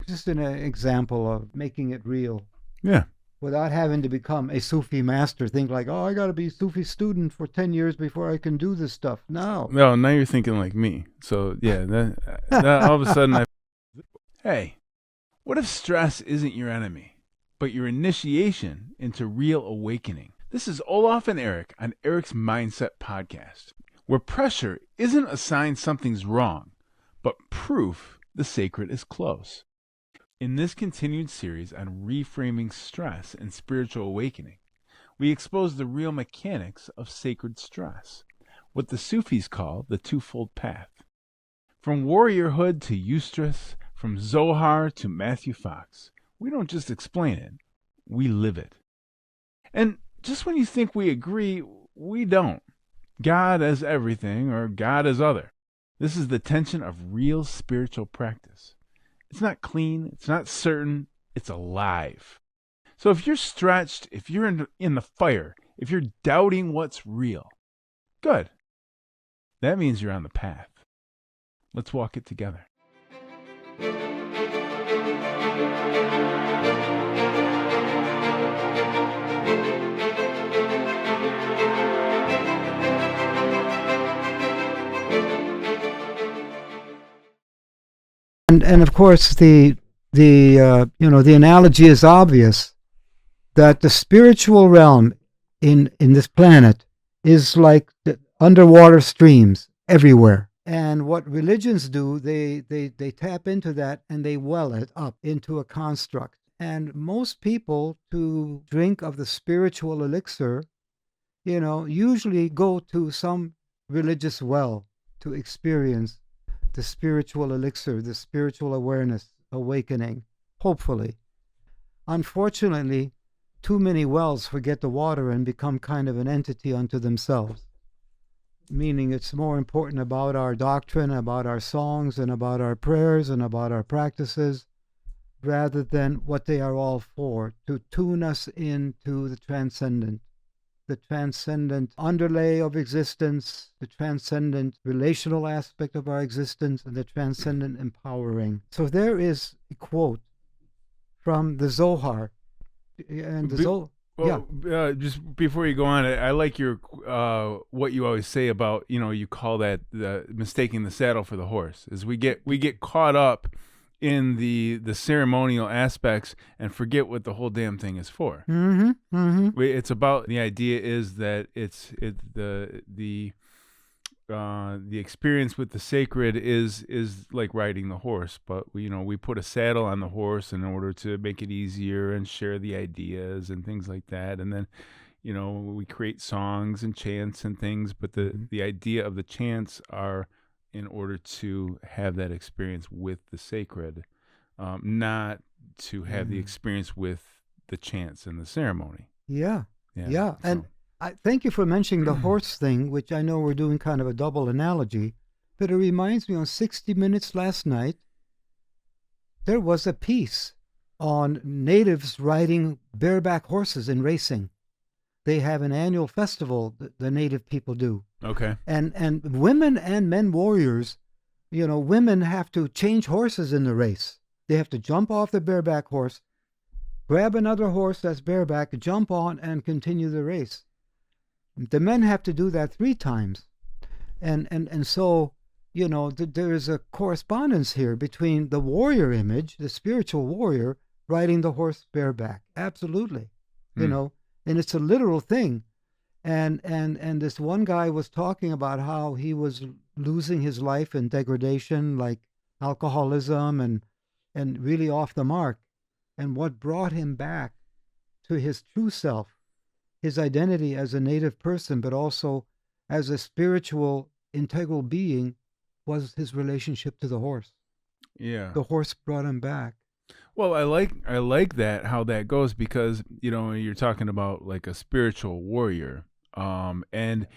just an example of making it real. Yeah. Without having to become a Sufi master, think like, oh, I got to be a Sufi student for 10 years before I can do this stuff. No. Well, now you're thinking like me. So, yeah, that all of a sudden hey, what if stress isn't your enemy, but your initiation into real awakening? This is Olaf and Eric on Eric's Mindset Podcast, where pressure isn't a sign something's wrong, but proof the sacred is close. In this continued series on reframing stress and spiritual awakening, we expose the real mechanics of sacred stress, what the Sufis call the twofold path. From warriorhood to eustress, from Zohar to Matthew Fox, we don't just explain it, we live it. And just when you think we agree, we don't. God as everything or God as other. This is the tension of real spiritual practice. It's not clean, it's not certain, it's alive. So if you're stretched, if you're in the fire, if you're doubting what's real, good. That means you're on the path. Let's walk it together. And of course the analogy is obvious that the spiritual realm in this planet is like the underwater streams everywhere. And what religions do, they tap into that and they well it up into a construct. And most people, to drink of the spiritual elixir, usually go to some religious well to experience the spiritual elixir, the spiritual awareness, awakening, hopefully. Unfortunately, too many wells forget the water and become kind of an entity unto themselves, meaning it's more important about our doctrine, about our songs, and about our prayers, and about our practices, rather than what they are all for, to tune us into the transcendent underlay of existence, the transcendent relational aspect of our existence, and the transcendent empowering. So there is a quote from the Zohar. And just before you go on, I like your what you always say about, you call that mistaking the saddle for the horse. Is we get caught up in the ceremonial aspects and forget what the whole damn thing is for. Mm-hmm. Mm-hmm. It's about, the idea is that the experience with the sacred is like riding the horse, but we put a saddle on the horse in order to make it easier and share the ideas and things like that, and then we create songs and chants and things, but the idea of the chants are in order to have that experience with the sacred, not to have the experience with the chants and the ceremony. Yeah. And I thank you for mentioning the horse thing, which I know we're doing kind of a double analogy, but it reminds me, on 60 Minutes last night, there was a piece on natives riding bareback horses in racing. They have an annual festival that the native people do. Okay. And women and men warriors, women have to change horses in the race. They have to jump off the bareback horse, grab another horse that's bareback, jump on, and continue the race. The men have to do that 3 times. And so, there is a correspondence here between the warrior image, the spiritual warrior, riding the horse bareback. Absolutely. And it's a literal thing. And this one guy was talking about how he was losing his life in degradation, like alcoholism, and really off the mark. And what brought him back to his true self, his identity as a native person, but also as a spiritual, integral being, was his relationship to the horse. Yeah. The horse brought him back. Well, I like that, how that goes, because you're talking about like a spiritual warrior, and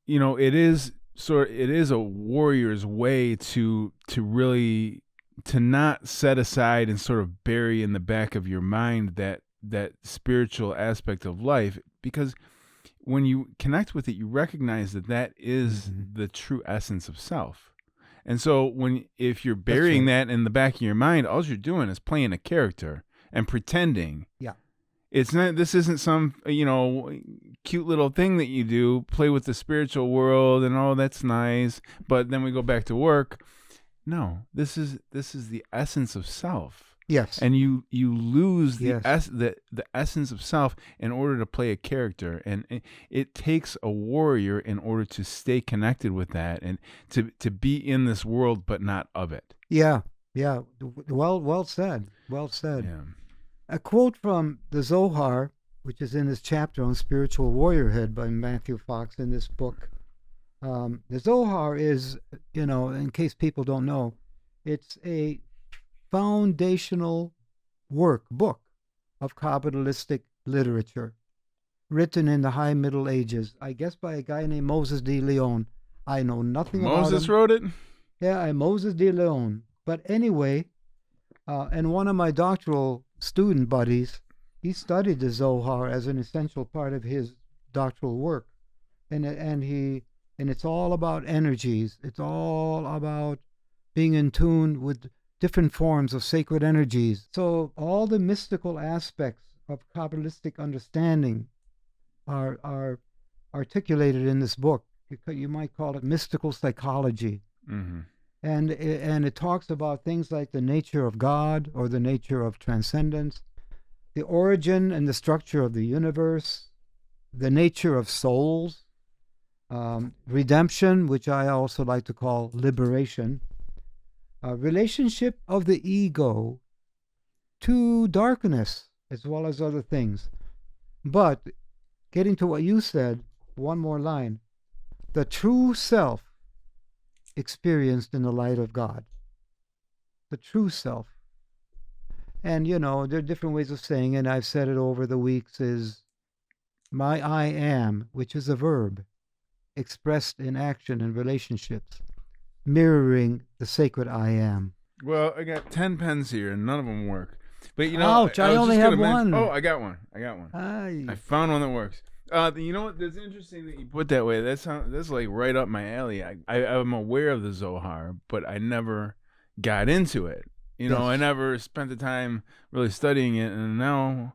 it is a warrior's way to really to not set aside and sort of bury in the back of your mind that spiritual aspect of life, because when you connect with it, you recognize that is the true essence of self. And so if you're burying right. that in the back of your mind, all you're doing is playing a character and pretending. Yeah. It's not. This isn't some cute little thing that you do. Play with the spiritual world and that's nice. But then we go back to work. No, this is the essence of self. Yes. And you lose Yes. the essence of self in order to play a character, and it takes a warrior in order to stay connected with that and to be in this world but not of it. Yeah. Yeah. Well said. Well said. Yeah. A quote from the Zohar, which is in this chapter on spiritual warriorhood by Matthew Fox in this book. The Zohar is, in case people don't know, it's a foundational book of Kabbalistic literature, written in the High Middle Ages, I guess by a guy named Moses de Leon. I know nothing about him. Moses wrote it? Yeah, Moses de Leon. But anyway, and one of my doctoral student buddies, he studied the Zohar as an essential part of his doctoral work, and it's all about energies. It's all about being in tune with different forms of sacred energies. So all the mystical aspects of Kabbalistic understanding are articulated in this book. You might call it mystical psychology. Mm-hmm. And it talks about things like the nature of God or the nature of transcendence, the origin and the structure of the universe, the nature of souls, redemption, which I also like to call liberation, relationship of the ego to darkness, as well as other things. But getting to what you said, one more line, the true self experienced in the light of God. The true self. And, there are different ways of saying it, and I've said it over the weeks, is my I am, which is a verb, expressed in action and relationships, mirroring the sacred I am. Well, I got 10 pens here, and none of them work. But, Ouch, I only have one. Oh, I got one. I found one that works. You know what? That's interesting that you put that way. That's like right up my alley. I'm aware of the Zohar, but I never got into it. I never spent the time really studying it, and now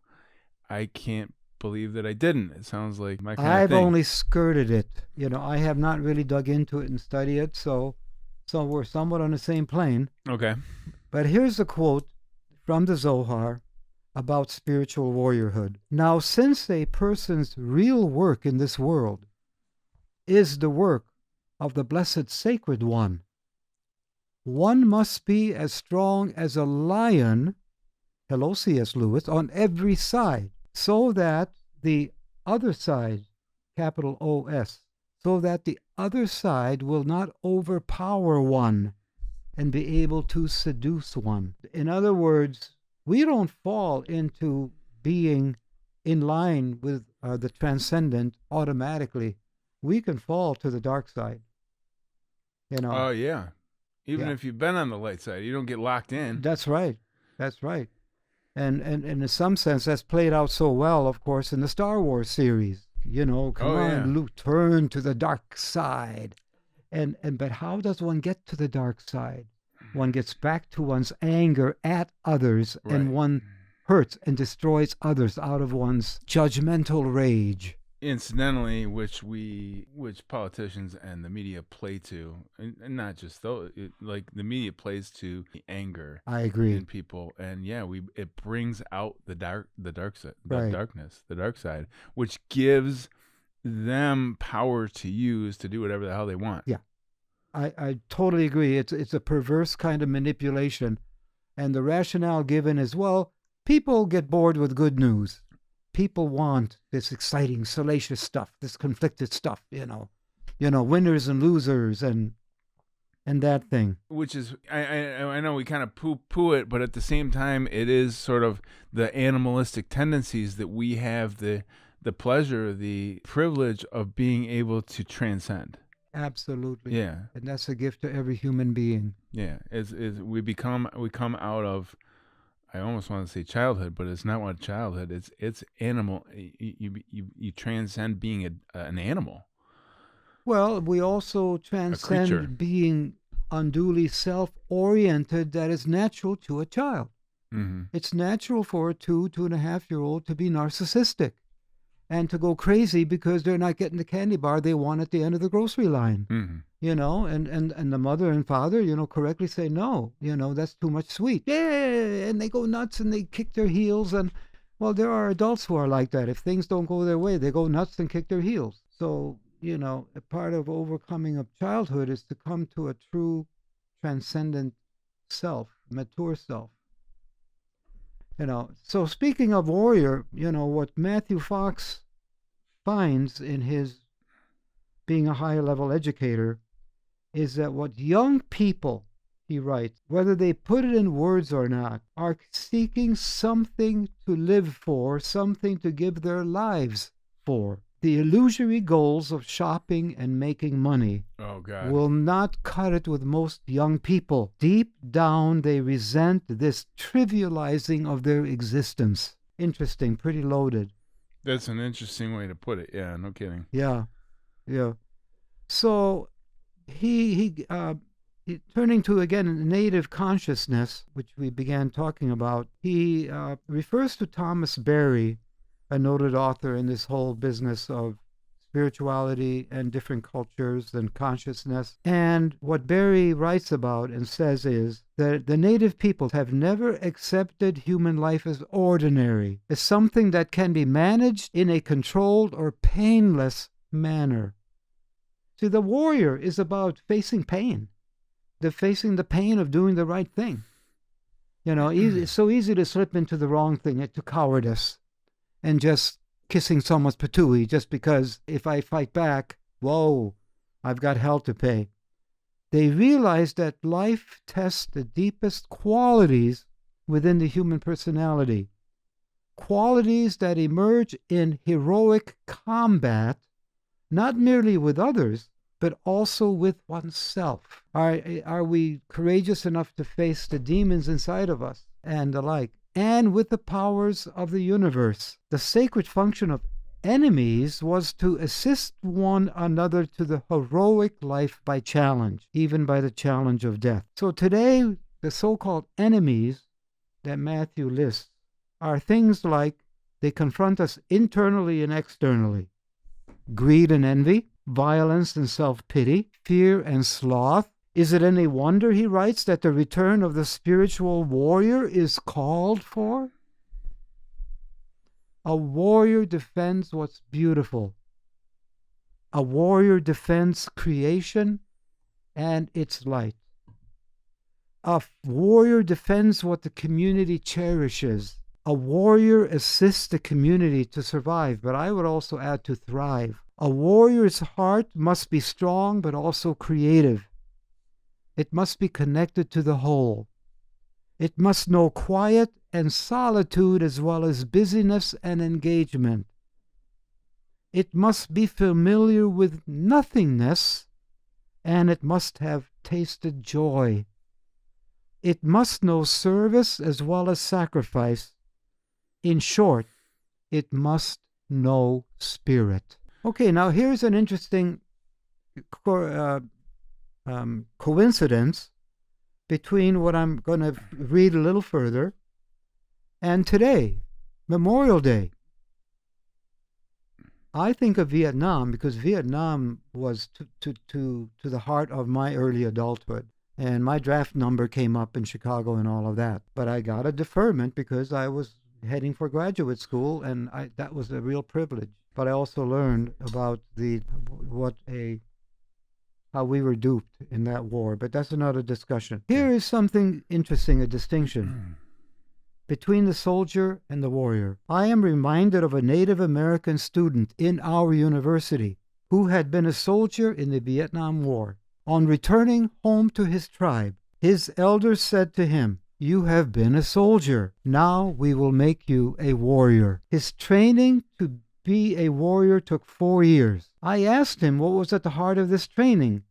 I can't believe that I didn't. It sounds like my kind of thing. I've only skirted it. I have not really dug into it and studied it, so we're somewhat on the same plane. Okay. But here's a quote from the Zohar about spiritual warriorhood. Now, since a person's real work in this world is the work of the Blessed Sacred One must be as strong as a lion, hello C.S. Lewis, on every side, so that the other side, capital O-S, so that the other side will not overpower one and be able to seduce one. In other words, we don't fall into being in line with the transcendent automatically. We can fall to the dark side. Oh, yeah. Even if you've been on the light side, you don't get locked in. That's right. That's right. And in some sense, that's played out so well, of course, in the Star Wars series. Come on, Luke, turn to the dark side. But how does one get to the dark side? One gets back to one's anger at others, right, and one hurts and destroys others out of one's judgmental rage. Incidentally, which politicians and the media play to, and not just those, like the media plays to the anger. I agree. In people, and it brings out the dark side, right, darkness, the dark side, which gives them power to use to do whatever the hell they want. Yeah. I totally agree. It's a perverse kind of manipulation. And the rationale given is, well, people get bored with good news. People want this exciting, salacious stuff, this conflicted stuff, winners and losers and that thing. Which is, I know we kind of poo it, but at the same time, it is sort of the animalistic tendencies that we have the pleasure, the privilege of being able to transcend. Absolutely. Yeah. And that's a gift to every human being. Yeah. We come out of, I almost want to say childhood, but it's not what childhood. It's animal. You transcend being an animal. Well, we also transcend being unduly self-oriented that is natural to a child. Mm-hmm. It's natural for a 2.5-year-old to be narcissistic and to go crazy because they're not getting the candy bar they want at the end of the grocery line. Mm-hmm. And the mother and father, correctly say, no, that's too much sweet. Yeah, and they go nuts and they kick their heels. And, well, there are adults who are like that. If things don't go their way, they go nuts and kick their heels. So, a part of overcoming of childhood is to come to a true transcendent self, mature self. So speaking of warrior, what Matthew Fox finds in his being a higher level educator is that what young people, he writes, whether they put it in words or not, are seeking something to live for, something to give their lives for. The illusory goals of shopping and making money will not cut it with most young people. Deep down, they resent this trivializing of their existence. Interesting, pretty loaded. That's an interesting way to put it. Yeah, no kidding. Yeah. So he turning to, again, native consciousness, which we began talking about, he refers to Thomas Berry, a noted author in this whole business of spirituality and different cultures and consciousness. And what Berry writes about and says is that the native peoples have never accepted human life as ordinary, as something that can be managed in a controlled or painless manner. See, the warrior is about facing pain, facing the pain of doing the right thing. It's so easy to slip into the wrong thing, to cowardice, and just kissing someone's patootie just because if I fight back, whoa, I've got hell to pay. They realize that life tests the deepest qualities within the human personality, qualities that emerge in heroic combat, not merely with others, but also with oneself. Are we courageous enough to face the demons inside of us and the like? And with the powers of the universe. The sacred function of enemies was to assist one another to the heroic life by challenge, even by the challenge of death. So today, the so-called enemies that Matthew lists are things like they confront us internally and externally. Greed and envy, violence and self-pity, fear and sloth. Is it any wonder, he writes, that the return of the spiritual warrior is called for? A warrior defends what's beautiful. A warrior defends creation and its light. A warrior defends what the community cherishes. A warrior assists the community to survive, but I would also add to thrive. A warrior's heart must be strong but also creative. It must be connected to the whole. It must know quiet and solitude as well as busyness and engagement. It must be familiar with nothingness, and it must have tasted joy. It must know service as well as sacrifice. In short, it must know spirit. Okay, now here's an interesting coincidence between what I'm going to read a little further and today, Memorial Day. I think of Vietnam because Vietnam was to the heart of my early adulthood. And my draft number came up in Chicago and all of that. But I got a deferment because I was heading for graduate school, and that was a real privilege. But I also learned about how we were duped in that war, but that's another discussion. Here is something interesting, a distinction between the soldier and the warrior. I am reminded of a Native American student in our university who had been a soldier in the Vietnam War. On returning home to his tribe, his elders said to him, "You have been a soldier. Now we will make you a warrior." His training to be a warrior took 4 years. I asked him what was at the heart of this training,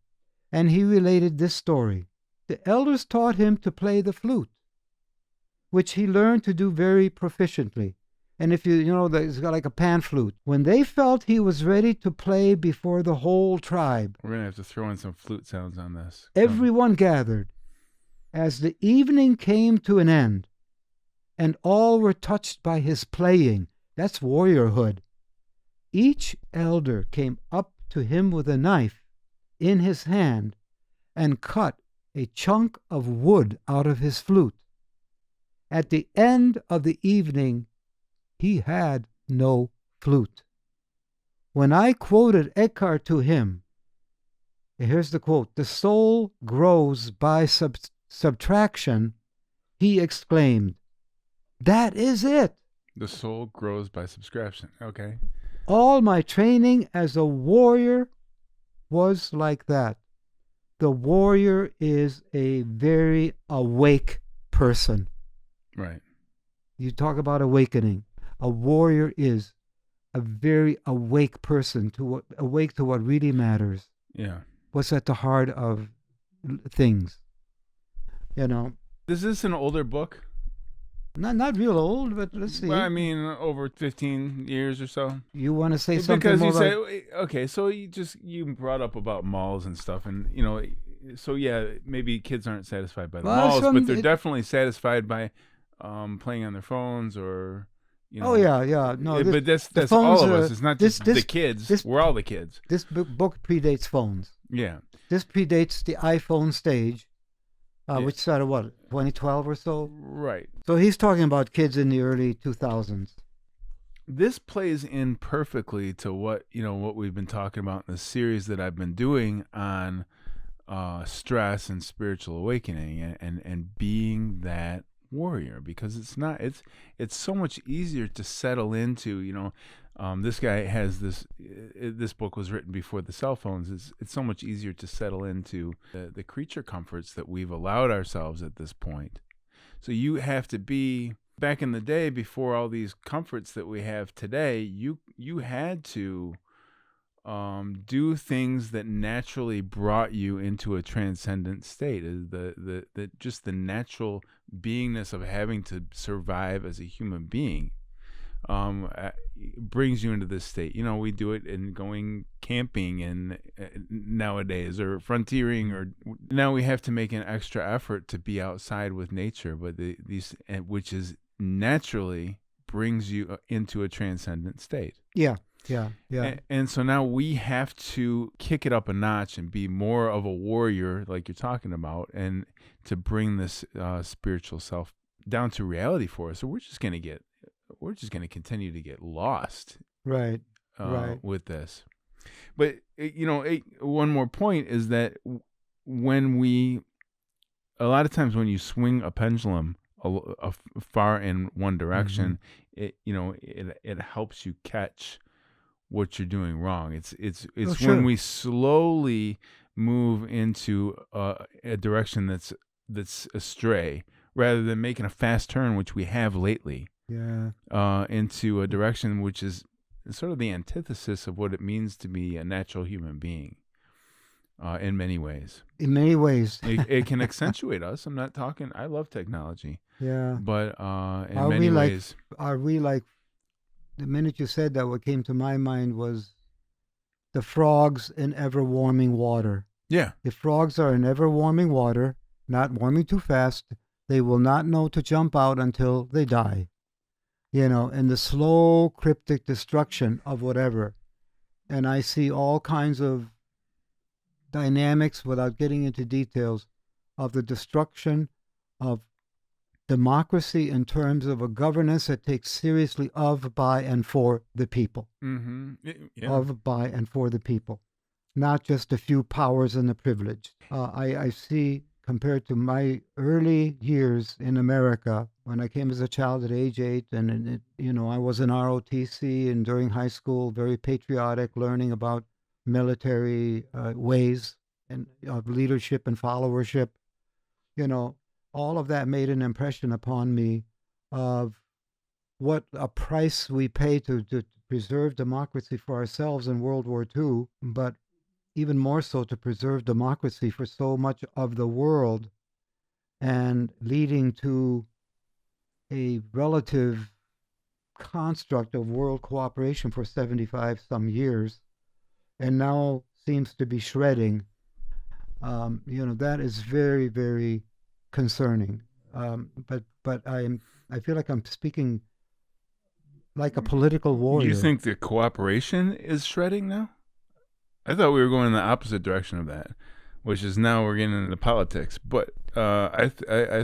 and he related this story. The elders taught him to play the flute, which he learned to do very proficiently. And if you know, he's got like a pan flute. When they felt he was ready to play before the whole tribe, We're going to have to throw in some flute sounds on this. everyone gathered. As the evening came to an end, and all were touched by his playing, that's warriorhood. Each elder came up to him with a knife in his hand and cut a chunk of wood out of his flute. At the end of the evening, he had no flute. When I quoted Eckhart to him, here's the quote, "The soul grows by subtraction," he exclaimed, "That is it. The soul grows by subtraction. Okay. All my training as a warrior was like that." The warrior is a very awake person. Right. You talk about awakening. A warrior is a very awake person, awake to what really matters. Yeah. What's at the heart of things. You know. Is this an older book? Not real old, but let's see. Well, I mean, over 15 years or so. You want to say something because more you about... say, okay, so you brought up about malls and stuff, and so yeah, maybe kids aren't satisfied by the malls, but they're definitely satisfied by playing on their phones or Oh yeah. No, but that's all of us. It's not just the kids. We're all the kids. This book predates phones. Yeah. This predates the iPhone stage, which started, 2012 or so? Right. So he's talking about kids in the early 2000s. This plays in perfectly to what we've been talking about in the series that I've been doing on stress and spiritual awakening and being that warrior, because it's so much easier to settle into. This guy has this book was written before the cell phones. It's so much easier to settle into the creature comforts that we've allowed ourselves at this point. So you have to be, back in the day, before all these comforts that we have today, you had to do things that naturally brought you into a transcendent state. Just the natural beingness of having to survive as a human being brings you into this state. We do it in going camping and nowadays, or frontiering, or now we have to make an extra effort to be outside with nature, but which is naturally brings you into a transcendent state. Yeah. And so now we have to kick it up a notch and be more of a warrior, like you're talking about, and to bring this spiritual self down to reality for us. So we're just going to continue to get lost, right, with this. But one more point is that a lot of times when you swing a pendulum far in one direction, it helps you catch what you're doing wrong. It's when we slowly move into a direction that's astray, rather than making a fast turn, which we have lately. Yeah. Into a direction which is sort of the antithesis of what it means to be a natural human being. In many ways. It can accentuate us. I'm not talking, I love technology. Yeah. But in many ways. Are we like, the minute you said that, what came to my mind was the frogs in ever-warming water. Yeah. If frogs are in ever-warming water, not warming too fast, they will not know to jump out until they die. And the slow, cryptic destruction of whatever. And I see all kinds of dynamics, without getting into details, of the destruction of democracy in terms of a governance that takes seriously of, by, and for the people. Mm-hmm. Yeah. Of, by, and for the people. Not just a few powers and the privileged. I see, compared to my early years in America, when I came as a child at age 8, and I was in ROTC, and during high school, very patriotic, learning about military ways and of leadership and followership. All of that made an impression upon me of what a price we pay to preserve democracy for ourselves in World War II, but even more so to preserve democracy for so much of the world, and leading to a relative construct of world cooperation for 75 some years, and now seems to be shredding. That is very, very concerning. But I feel like I'm speaking like a political warrior. You think the cooperation is shredding now? I thought we were going in the opposite direction of that, which is now we're getting into politics. But I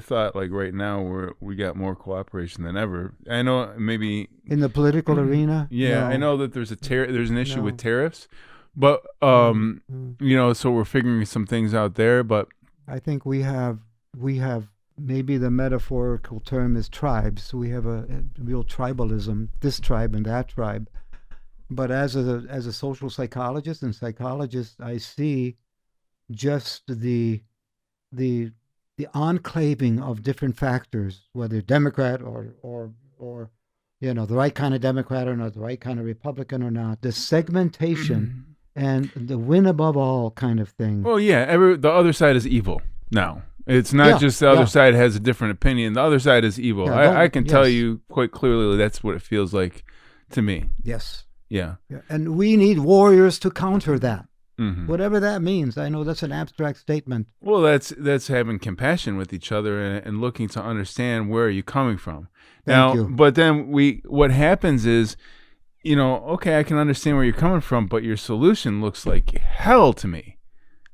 thought like right now we got more cooperation than ever. I know maybe in the political arena. Yeah, No. I know that there's an issue with tariffs, but so we're figuring some things out there. But I think we have maybe the metaphorical term is tribes. We have a real tribalism, this tribe and that tribe. But as a social psychologist and psychologist, I see just the enclaving of different factors, whether Democrat or the right kind of Democrat or not, the right kind of Republican or not, the segmentation and the win above all kind of thing. Well, yeah, the other side is evil now. It's not just the other side has a different opinion. The other side is evil. Yeah, I can tell you quite clearly that's what it feels like to me. Yes. Yeah. And we need warriors to counter that. Mm-hmm. Whatever that means. I know that's an abstract statement. Well, that's having compassion with each other and looking to understand where are you coming from. Thank you. But then what happens is, okay, I can understand where you're coming from, but your solution looks like hell to me.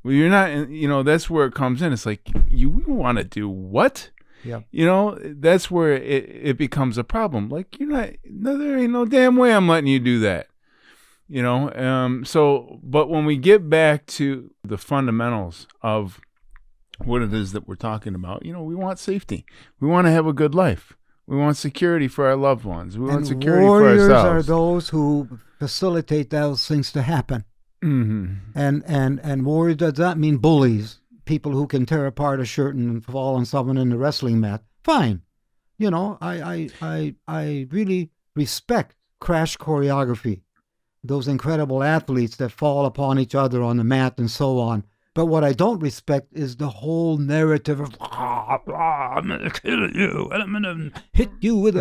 Well, you're not, that's where it comes in. It's like, you want to do what? Yeah. That's where it becomes a problem. Like, there ain't no damn way I'm letting you do that. But when we get back to the fundamentals of what it is that we're talking about, we want safety. We want to have a good life. We want security for our loved ones. We want security for ourselves. Warriors are those who facilitate those things to happen. Mm-hmm. And warriors does not mean bullies, people who can tear apart a shirt and fall on someone in the wrestling mat. Fine. I really respect crash choreography. Those incredible athletes that fall upon each other on the mat and so on. But what I don't respect is the whole narrative of I'm gonna kill you and I'm gonna hit you with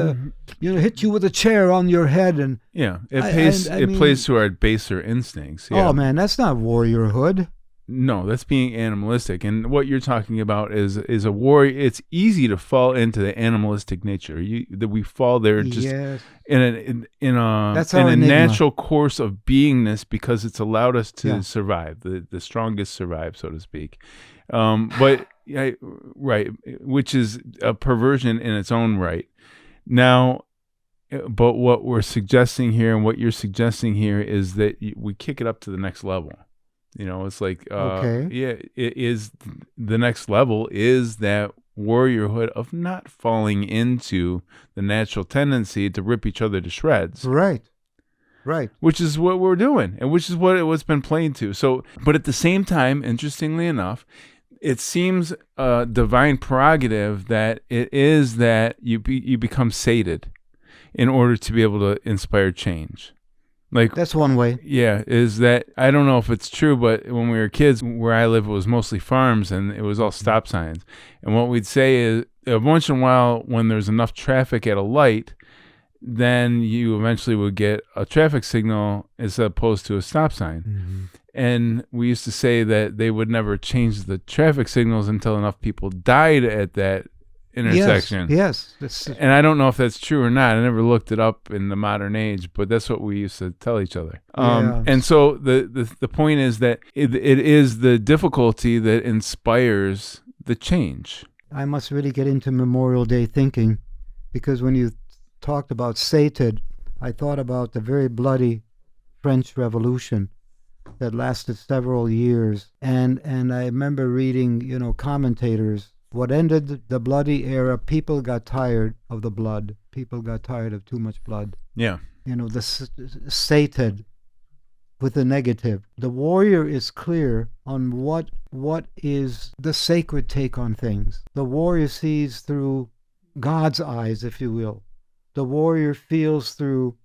a chair on your head and it plays to our baser instincts. Yeah. Oh man, that's not warriorhood. No, that's being animalistic. And what you're talking about is a warrior. It's easy to fall into the animalistic nature. That we fall there just in a natural course of beingness because it's allowed us to survive. The strongest survive, so to speak. Which is a perversion in its own right. Now, but what we're suggesting here and what you're suggesting here is that we kick it up to the next level. It's like, it is the next level is that warriorhood of not falling into the natural tendency to rip each other to shreds. Right. Which is what we're doing and which is what's been playing to. So, but at the same time, interestingly enough, it seems a divine prerogative that it is that you become sated in order to be able to inspire change. Like that's one way. Yeah, is that I don't know if it's true, but when we were kids, where I live, it was mostly farms and it was all stop signs. And what we'd say is, once in a while, when there's enough traffic at a light, then you eventually would get a traffic signal as opposed to a stop sign. Mm-hmm. And we used to say that they would never change the traffic signals until enough people died at that intersection. Yes. And I don't know if that's true or not. I never looked it up in the modern age, but that's what we used to tell each other. And so the point is that it is the difficulty that inspires the change. I must really get into Memorial Day thinking, because when you talked about sated, I thought about the very bloody French Revolution that lasted several years. And I remember reading, commentators. What ended the bloody era, people got tired of the blood. People got tired of too much blood. Yeah. The sated with the negative. The warrior is clear on what is the sacred take on things. The warrior sees through God's eyes, if you will. The warrior feels through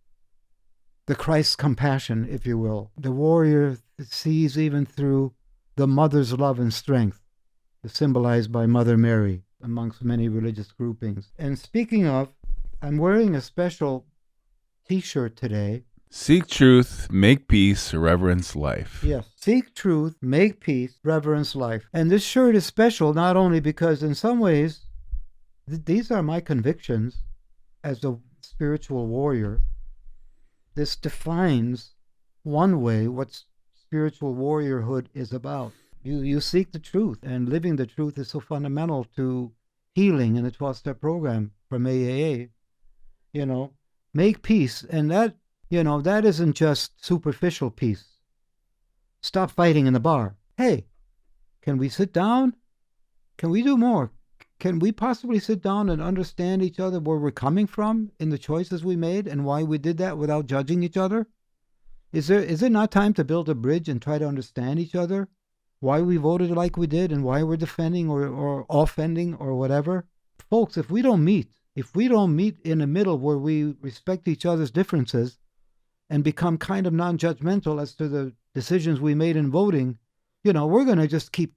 the Christ's compassion, if you will. The warrior sees even through the mother's love and strength, symbolized by Mother Mary amongst many religious groupings. And speaking of, I'm wearing a special T-shirt today. Seek truth, make peace, reverence life. Yes. Seek truth, make peace, reverence life. And this shirt is special not only because in some ways, these are my convictions as a spiritual warrior. This defines one way what spiritual warriorhood is about. You seek the truth, and living the truth is so fundamental to healing in the 12-step program from AAA. Make peace, and that isn't just superficial peace. Stop fighting in the bar. Hey, can we sit down? Can we do more? Can we possibly sit down and understand each other, where we're coming from in the choices we made and why we did that without judging each other? Is it not time to build a bridge and try to understand each other? Why we voted like we did and why we're defending or offending or whatever? Folks, if we don't meet in the middle where we respect each other's differences and become kind of non-judgmental as to the decisions we made in voting, we're going to just keep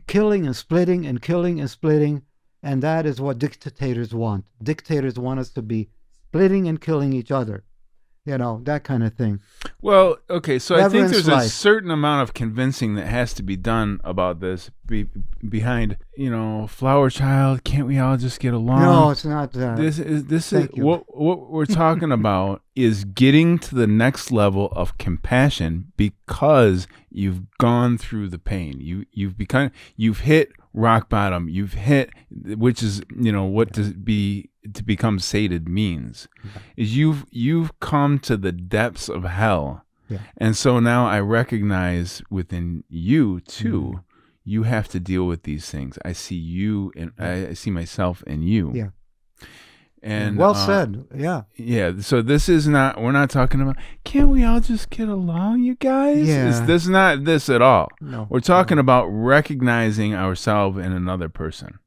killing and splitting and killing and splitting, and that is what dictators want. Dictators want us to be splitting and killing each other, that kind of thing. Well, okay, so I think there's life. a certain amount of convincing that has to be done about this behind, flower child, can't we all just get along? No, it's not that. This is what we're talking about is getting to the next level of compassion because you've gone through the pain. You've hit rock bottom. You've hit, which is what to become sated means, is you've come to the depths of hell. Yeah. And so now I recognize within you too, you have to deal with these things. I see you and I see myself in you. Yeah. And well said. Yeah. Yeah. So we're not talking about, can't we all just get along, you guys? Yeah. This is not this at all. No. We're talking about recognizing ourselves in another person.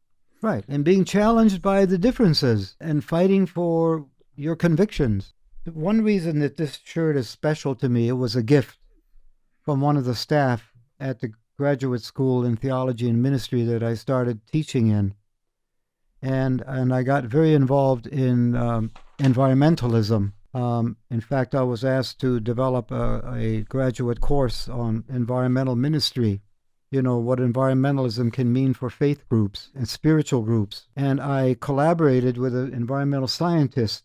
Right. And being challenged by the differences and fighting for your convictions. One reason that this shirt is special to me, it was a gift from one of the staff at the graduate school in theology and ministry that I started teaching in. And I got very involved in environmentalism. In fact, I was asked to develop a graduate course on environmental ministry, what environmentalism can mean for faith groups and spiritual groups. And I collaborated with an environmental scientist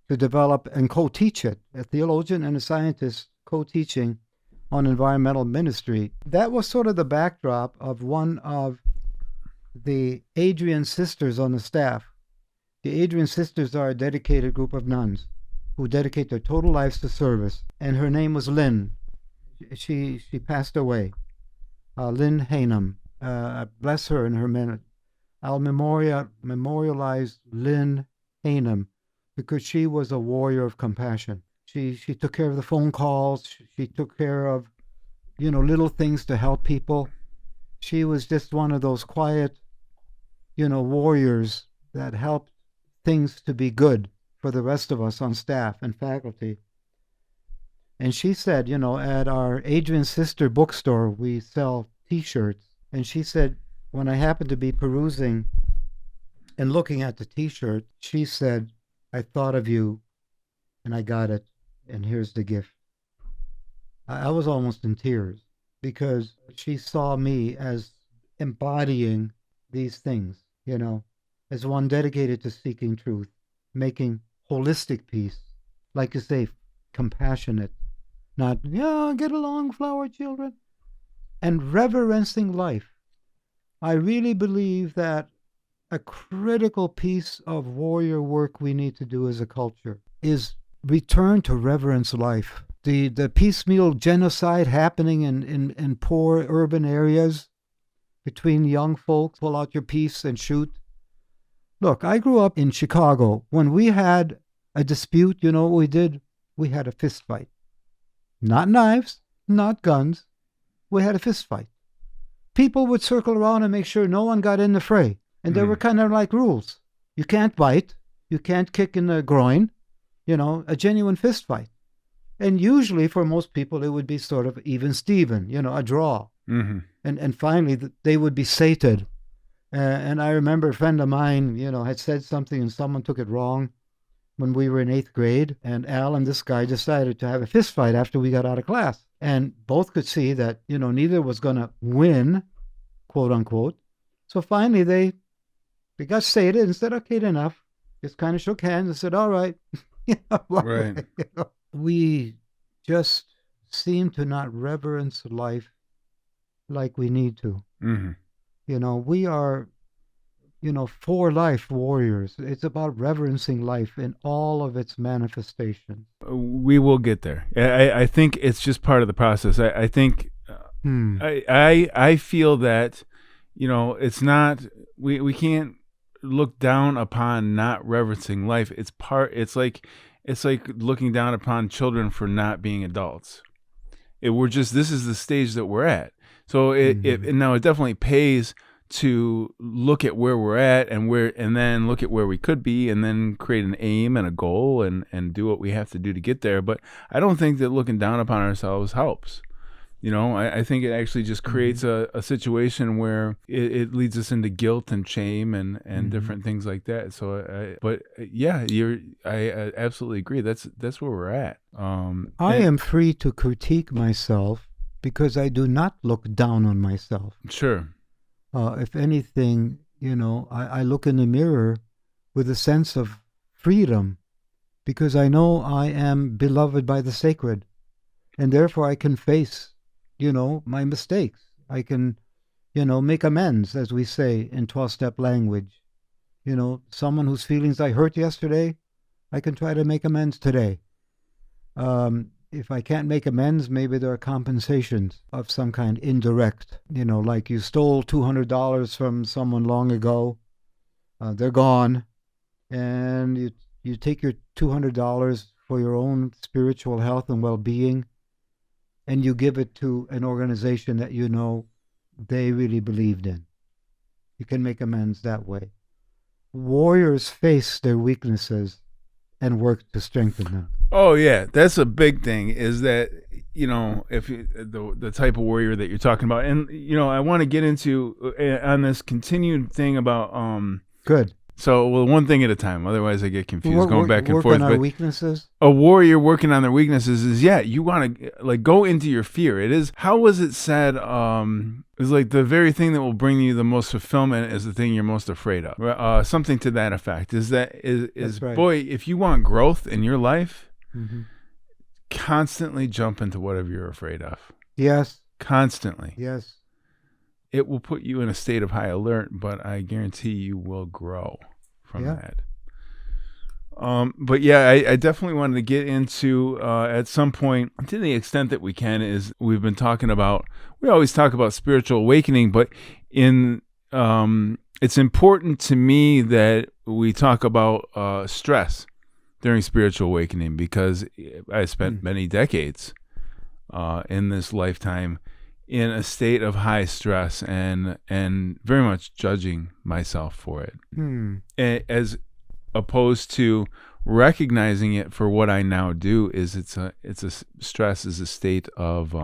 to develop and co-teach it, a theologian and a scientist co-teaching on environmental ministry. That was sort of the backdrop of one of the Adrian sisters on the staff. The Adrian sisters are a dedicated group of nuns who dedicate their total lives to service. And her name was Lynn. She passed away. Lynn Hainham. Bless her in her minute. I'll memorialize Lynn Hainham because she was a warrior of compassion. She took care of the phone calls. She took care of, little things to help people. She was just one of those quiet, warriors that helped things to be good for the rest of us on staff and faculty. And she said, at our Adrian Sister bookstore, we sell T-shirts. And she said, when I happened to be perusing and looking at the T-shirt, she said, I thought of you and I got it. And here's the gift. I was almost in tears because she saw me as embodying these things, as one dedicated to seeking truth, making holistic peace, like you say, compassionate, not, get along, flower children, and reverencing life. I really believe that a critical piece of warrior work we need to do as a culture is return to reverence life. The piecemeal genocide happening in poor urban areas between young folks, pull out your piece and shoot. Look, I grew up in Chicago. When we had a dispute, what we did? We had a fist fight. Not knives, not guns. We had a fist fight. People would circle around and make sure no one got in the fray. And there were kind of like rules. You can't bite. You can't kick in the groin. A genuine fist fight. And usually for most people, it would be sort of even Steven, a draw. Mm-hmm. And finally, they would be sated. And I remember a friend of mine, had said something and someone took it wrong. when we were in 8th grade, and Al and this guy decided to have a fist fight after we got out of class. And both could see that, neither was going to win, quote unquote. So finally they got sated and said, okay, enough. Just kind of shook hands and said, all right. Right. We just seem to not reverence life like we need to. Mm-hmm. We are, for life warriors. It's about reverencing life in all of its manifestations. We will get there. I think it's just part of the process. I think I feel that, it's not, we can't look down upon not reverencing life. It's like looking down upon children for not being adults. This is the stage that we're at. So it definitely pays to look at where we're at and then look at where we could be and then create an aim and a goal and do what we have to do to get there. But I don't think that looking down upon ourselves helps. I think it actually just creates a situation where it leads us into guilt and shame and different things like that. So, I absolutely agree. That's where we're at. I am free to critique myself because I do not look down on myself. Sure. If anything, I look in the mirror with a sense of freedom because I know I am beloved by the sacred, and therefore I can face my mistakes. I can, make amends, as we say in 12-step language. Someone whose feelings I hurt yesterday, I can try to make amends today. If I can't make amends, maybe there are compensations of some kind, indirect. Like you stole $200 from someone long ago. They're gone. And you take your $200 for your own spiritual health and well-being, and you give it to an organization that they really believed in. You can make amends that way. Warriors face their weaknesses and work to strengthen them. Oh yeah, that's a big thing. Is that if the type of warrior that you're talking about, and I want to get into on this continued thing about Good. So, one thing at a time. Otherwise, I get confused going back and forth. Work on our weaknesses. A warrior working on their weaknesses is, you want to go into your fear. It is, how was it said? It's like the very thing that will bring you the most fulfillment is the thing you're most afraid of. Something to that effect. Is right. Boy, if you want growth in your life, constantly jump into whatever you're afraid of. Yes. Constantly. Yes. It will put you in a state of high alert, but I guarantee you will grow from that. But I definitely wanted to get into at some point, to the extent that we can, is we always talk about spiritual awakening, but it's important to me that we talk about stress during spiritual awakening, because I spent many decades in this lifetime in a state of high stress and very much judging myself for it, as opposed to recognizing it for what I now do. Is stress is a state of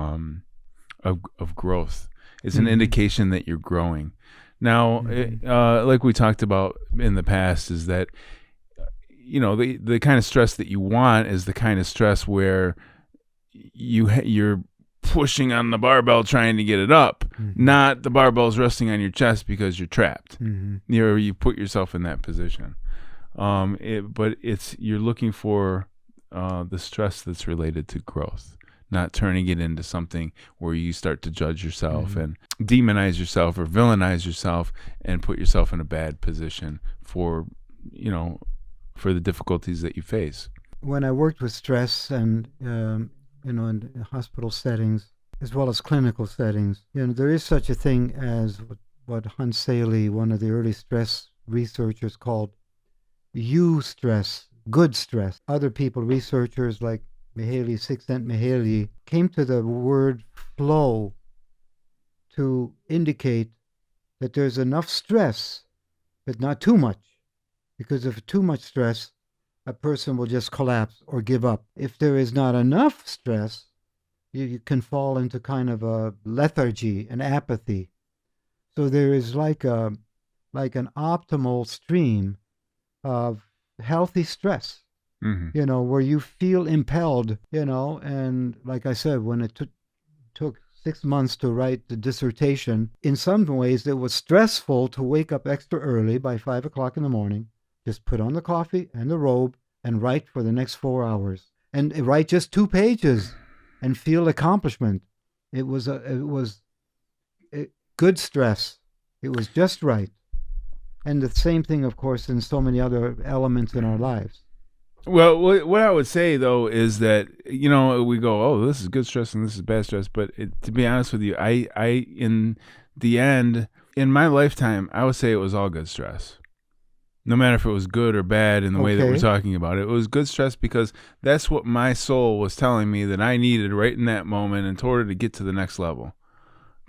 growth. It's an indication that you're growing. Now, like we talked about in the past, is that the kind of stress that you want is the kind of stress where you're pushing on the barbell trying to get it up, not the barbell's resting on your chest because you're trapped. You put yourself in that position. But you're looking for the stress that's related to growth, not turning it into something where you start to judge yourself and demonize yourself or villainize yourself and put yourself in a bad position for the difficulties that you face. When I worked with stress and in hospital settings as well as clinical settings, there is such a thing as what Hans Selye, one of the early stress researchers, called eustress, good stress. Other people, researchers like Mihaly Csikszentmihalyi, came to the word flow to indicate that there's enough stress, but not too much. Because if too much stress, a person will just collapse or give up. If there is not enough stress, you can fall into kind of a lethargy, an apathy. So there is like an optimal stream of healthy stress. where you feel impelled, and like I said, when it took 6 months to write the dissertation, in some ways it was stressful to wake up extra early by 5 o'clock in the morning, just put on the coffee and the robe and write for the next 4 hours and write just 2 pages and feel accomplishment. It was good stress. It was just right. And the same thing, of course, in so many other elements in our lives. Well, what I would say, though, is that, we go, oh, this is good stress and this is bad stress. But to be honest with you, I in the end, in my lifetime, I would say it was all good stress. No matter if it was good or bad in the way that we're talking about it. It was good stress because that's what my soul was telling me that I needed right in that moment in order to get to the next level.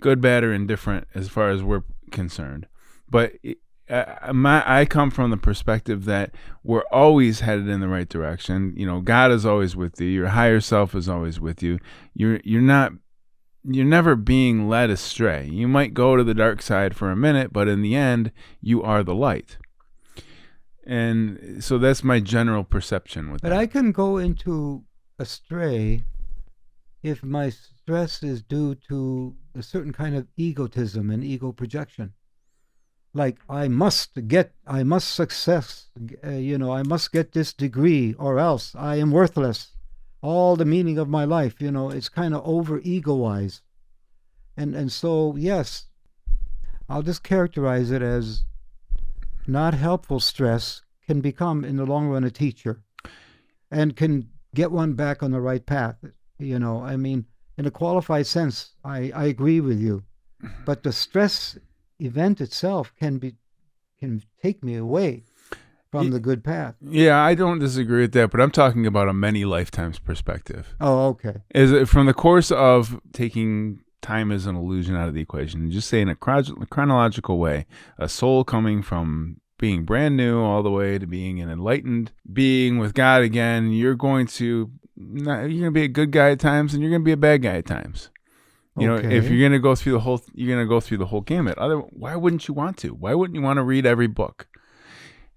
Good, bad, or indifferent as far as we're concerned. But I come from the perspective that we're always headed in the right direction. God is always with you. Your higher self is always with you. You're never being led astray. You might go to the dark side for a minute, but in the end, you are the light. And so that's my general perception with that. But I can go into astray if my stress is due to a certain kind of egotism and ego projection. Like I must success, I must get this degree or else I am worthless. All the meaning of my life, it's kind of over egoized. And so, yes, I'll just characterize it as not helpful stress can become, in the long run, a teacher and can get one back on the right path. In a qualified sense, I agree with you. But the stress event itself can take me away from the good path. Yeah, I don't disagree with that, but I'm talking about a many lifetimes perspective. Oh, okay. Is it from the course of taking time as an illusion out of the equation and just say in a chronological way, a soul coming from being brand new all the way to being an enlightened being with God again, you're going to be a good guy at times and you're going to be a bad guy at times. If you're going to go through the whole gamut. Why wouldn't you want to? Why wouldn't you want to read every book?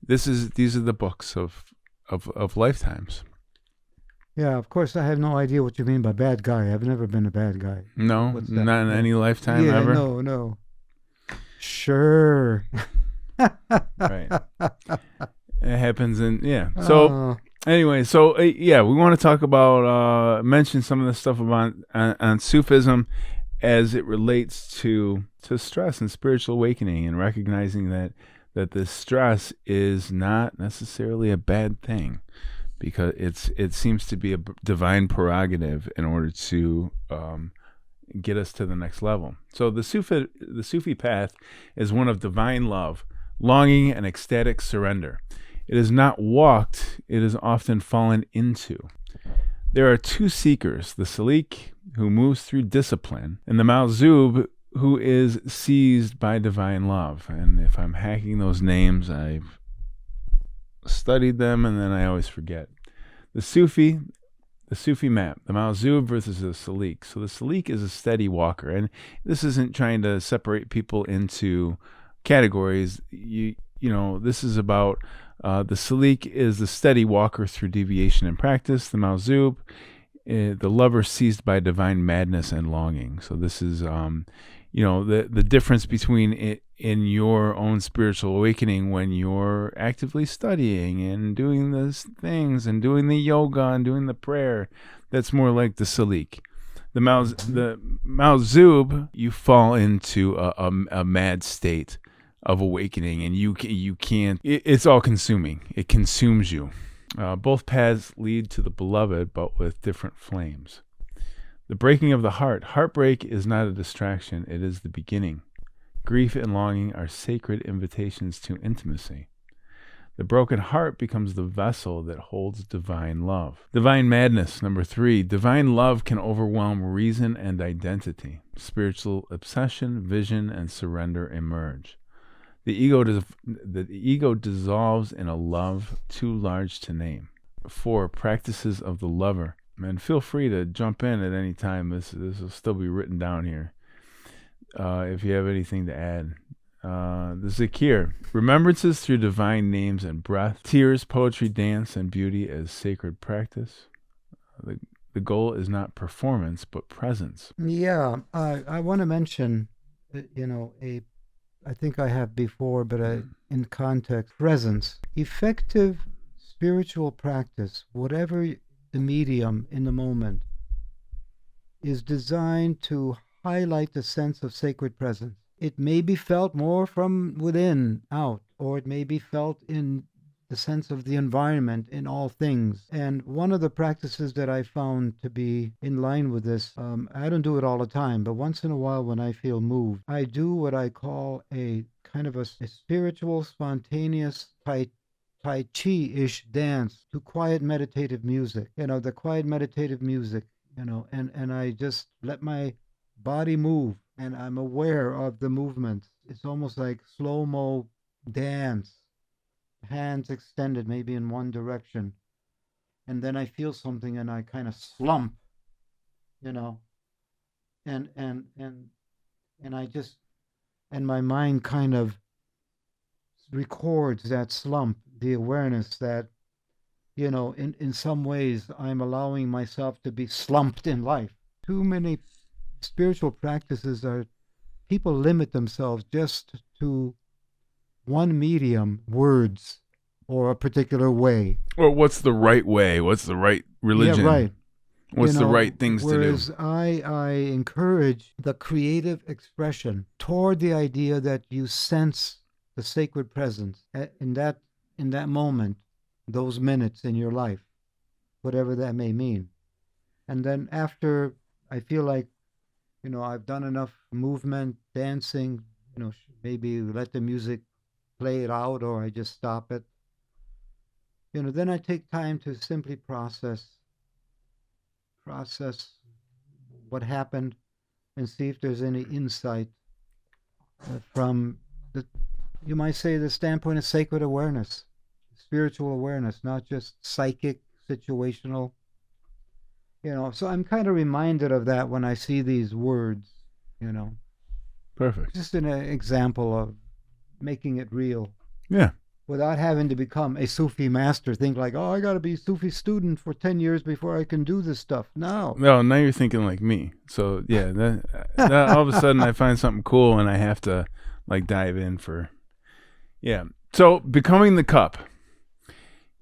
These are the books of lifetimes. Yeah, of course, I have no idea what you mean by bad guy. I've never been a bad guy. No, not in any lifetime ever? No. Sure. Right. It happens So anyway, we want to talk about, mention some of the stuff about on Sufism as it relates to stress and spiritual awakening and recognizing that this stress is not necessarily a bad thing, because it seems to be a divine prerogative in order to get us to the next level. So the Sufi path is one of divine love, longing, and ecstatic surrender. It is not walked, it is often fallen into. There are two seekers, the Salik, who moves through discipline, and the Majzub, who is seized by divine love. And if I'm hacking those names, I've studied them and then I always forget. The Sufi map, the Majzub versus the Salik. So the Salik is a steady walker, and this isn't trying to separate people into categories. This is about the Salik is the steady walker through deviation and practice. The Majzub, the lover seized by divine madness and longing. So this is the difference between it in your own spiritual awakening when you're actively studying and doing these things and doing the yoga and doing the prayer. That's more like the Salik. The Majzub, you fall into a mad state of awakening, and you can't. It's all consuming. It consumes you. Both paths lead to the beloved, but with different flames. The breaking of the heart. Heartbreak is not a distraction. It is the beginning. Grief and longing are sacred invitations to intimacy. The broken heart becomes the vessel that holds divine love. Divine madness. Number 3. Divine love can overwhelm reason and identity. Spiritual obsession, vision, and surrender emerge. The ego dissolves in a love too large to name. 4. Practices of the lover. Man, feel free to jump in at any time. This will still be written down here. If you have anything to add, The Zakir. Remembrances through divine names and breath. Tears, poetry, dance, and beauty as sacred practice. The goal is not performance, but presence. Yeah, I want to mention, I think I have before, but in context, presence. Effective spiritual practice, whatever the medium in the moment, is designed to highlight the sense of sacred presence. It may be felt more from within out, or it may be felt in the sense of the environment in all things. And one of the practices that I found to be in line with this, I don't do it all the time, but once in a while when I feel moved, I do what I call a kind of a spiritual, spontaneous Tai Chi-ish dance to quiet meditative music. The quiet meditative music, and I just let my body move, and I'm aware of the movement. It's almost like slow-mo dance, hands extended maybe in one direction, and then I feel something and I kind of slump, and I just, and my mind kind of records that slump, the awareness that, in some ways I'm allowing myself to be slumped in life. Too many spiritual practices people limit themselves just to one medium, words, or a particular way. Or what's the right way? What's the right religion? Yeah, right. What's the right things to do? Whereas I encourage the creative expression toward the idea that you sense the sacred presence in that moment, those minutes in your life, whatever that may mean. And then after I feel like, I've done enough movement, dancing, maybe let the music play it out, or I just stop it. Then I take time to simply process what happened and see if there's any insight from you might say, the standpoint of sacred awareness, spiritual awareness, not just psychic, situational. So I'm kind of reminded of that when I see these words, Perfect. Just an example of making it real. Yeah. Without having to become a Sufi master, think like, oh, I got to be a Sufi student for 10 years before I can do this stuff. No, now you're thinking like me. So yeah, that all of a sudden I find something cool and I have to like dive in for, yeah. So becoming the cup,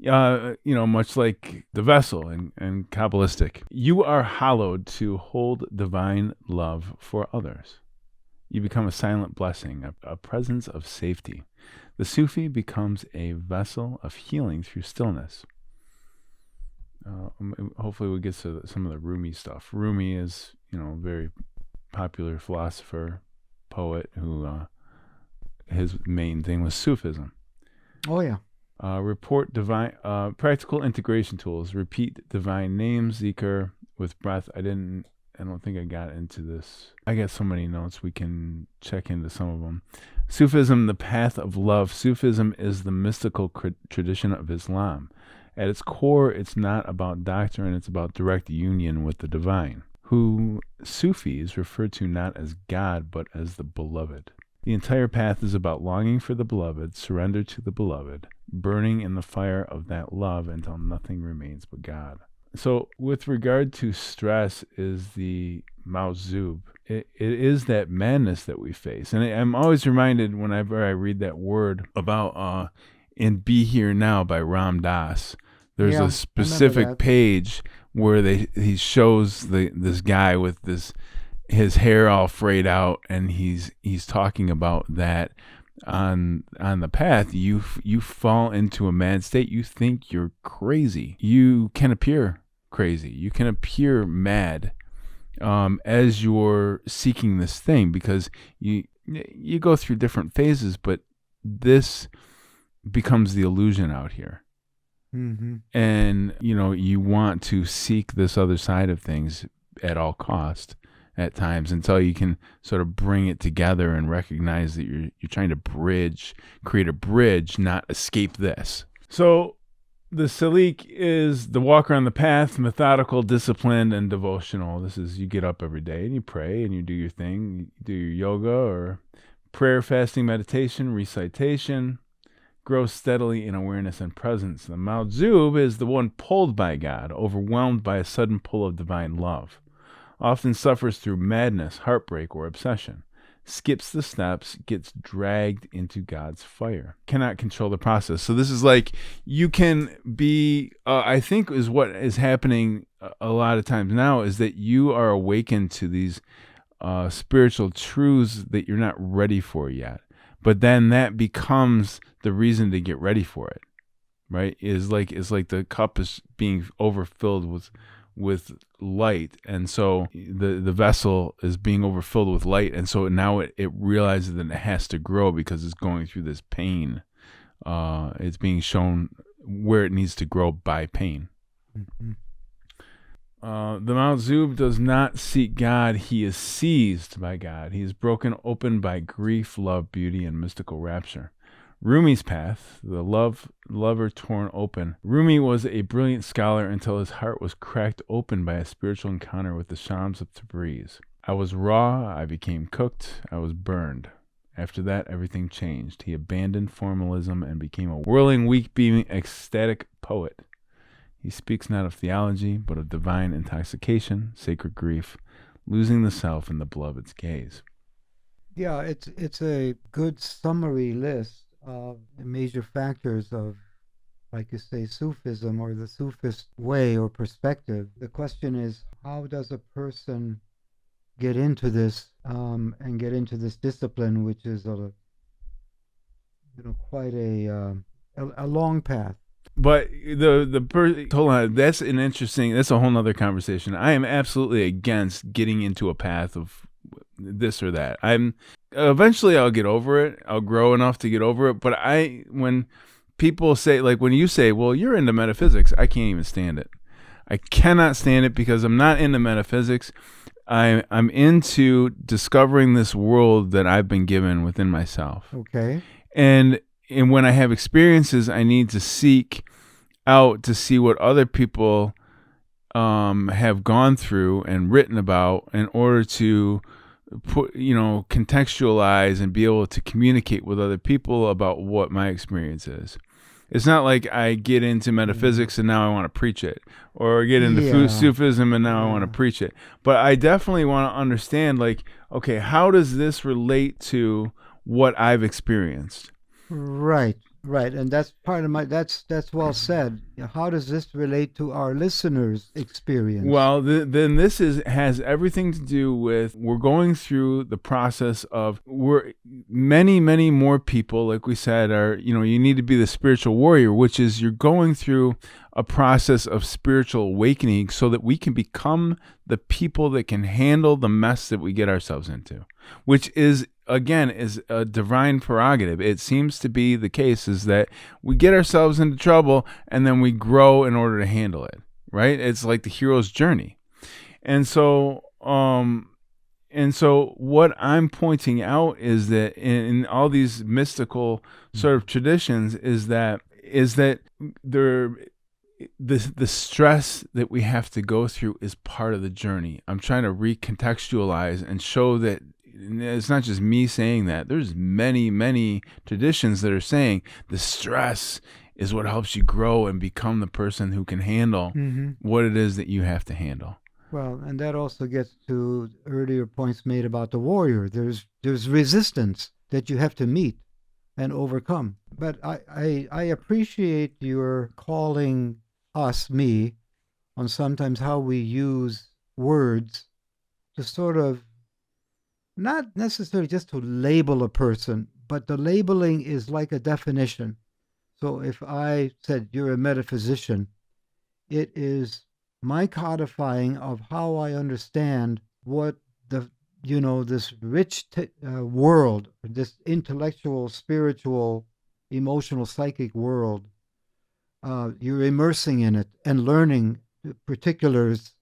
much like the vessel and Kabbalistic, you are hallowed to hold divine love for others. You become a silent blessing, a presence of safety. The Sufi becomes a vessel of healing through stillness. Hopefully we'll get to some of the Rumi stuff. Rumi is, a very popular philosopher, poet who his main thing was Sufism. Oh yeah. Report divine practical integration tools. Repeat divine names, zikr with breath. I don't think I got into this. I got so many notes. We can check into some of them. Sufism, the path of love. Sufism is the mystical tradition of Islam. At its core, it's not about doctrine. It's about direct union with the divine, who Sufis refer to not as God, but as the beloved. The entire path is about longing for the beloved, surrender to the beloved, burning in the fire of that love until nothing remains but God. So with regard to stress is the Majzub. It is that madness that we face. And I'm always reminded whenever I read that word about in Be Here Now by Ram Dass. There's a specific page where he shows this guy with his hair all frayed out, and he's talking about that on the path you fall into a mad state. You think you're crazy. You can appear crazy. You can appear mad as you're seeking this thing, because you go through different phases, but this becomes the illusion out here. Mm-hmm. And you want to seek this other side of things at all cost at times, until you can sort of bring it together and recognize that you're trying to create a bridge, not escape this. So the Salik is the walker on the path, methodical, disciplined, and devotional. This is, you get up every day and you pray and you do your thing, you do your yoga or Prayer, fasting, meditation, recitation. Grow steadily in awareness and presence. The Majzub is the one pulled by God, overwhelmed by a sudden pull of divine love. Often suffers through madness, heartbreak, or obsession. Skips the steps, gets dragged into God's fire. Cannot control the process. So this is like, you can be, I think is what is happening a lot of times now, is that you are awakened to these spiritual truths that you're not ready for yet. But then that becomes the reason to get ready for it, right? It's like the cup is being overfilled with light, and so the vessel is being overfilled with light, and so now it realizes that it has to grow because it's going through this pain. It's being shown where it needs to grow by pain. Mm-hmm. The Majzub does not seek God. He is seized by God. He is broken open by grief, love, beauty, and mystical rapture. Rumi's path, the lover torn open. Rumi was a brilliant scholar until his heart was cracked open by a spiritual encounter with the Shams of Tabriz. I was raw, I became cooked, I was burned. After that, everything changed. He abandoned formalism and became a whirling, weak-beaming, ecstatic poet. He speaks not of theology, but of divine intoxication, sacred grief, losing the self in the beloved's gaze. Yeah, it's a good summary list of the major factors of, like you say, Sufism or the Sufist way or perspective. The question is, how does a person get into this and get into this discipline, which is quite a long path. But hold on, that's a whole nother conversation. I am absolutely against getting into a path of this or that. Eventually I'll get over it. I'll grow enough to get over it. But when people say, like when you say, well, you're into metaphysics, I can't even stand it. I cannot stand it because I'm not into metaphysics. I'm into discovering this world that I've been given within myself. Okay. And when I have experiences, I need to seek out to see what other people have gone through and written about in order to contextualize and be able to communicate with other people about what my experience is. It's not like I get into metaphysics and now I want to preach it, or get into Sufism and now I want to preach it. But I definitely want to understand, like, okay, how does this relate to what I've experienced? Right, and that's part of that's well said. How does this relate to our listeners' experience? Well, then this has everything to do with, we're going through the process of, many more people, like we said, are, you need to be the spiritual warrior, which is you're going through a process of spiritual awakening so that we can become the people that can handle the mess that we get ourselves into, which is, again, is a divine prerogative. It seems to be the case is that we get ourselves into trouble and then we grow in order to handle it, right? It's like the hero's journey. And so what I'm pointing out is that in all these mystical sort of traditions is that the stress that we have to go through is part of the journey. I'm trying to recontextualize and show that it's not just me saying that. There's many traditions that are saying the stress is what helps you grow and become the person who can handle what it is that you have to handle. Well, and that also gets to earlier points made about the warrior. There's resistance that you have to meet and overcome. But I appreciate your calling me, on sometimes how we use words to sort of, not necessarily just to label a person, but the labeling is like a definition. So if I said you're a metaphysician, it is my codifying of how I understand what this rich world, this intellectual, spiritual, emotional, psychic world, you're immersing in it and learning particulars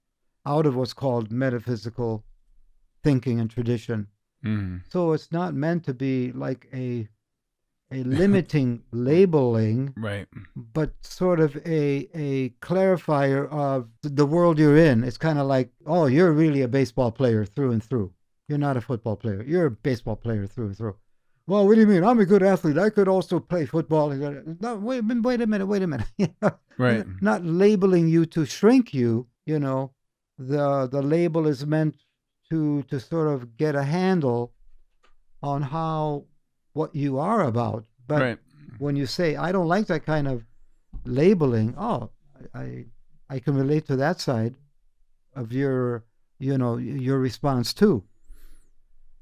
out of what's called metaphysical thinking and tradition. So it's not meant to be like a limiting labeling, right? But sort of a clarifier of the world you're in. It's kind of like, oh, you're really a baseball player through and through. You're not a football player. You're a baseball player through and through. Well, what do you mean? I'm a good athlete. I could also play football. No, wait a minute. Right. Not labeling you to shrink you. The label is meant to sort of get a handle on what you are about. But Right. when you say, I don't like that kind of labeling, I can relate to that side of your response too.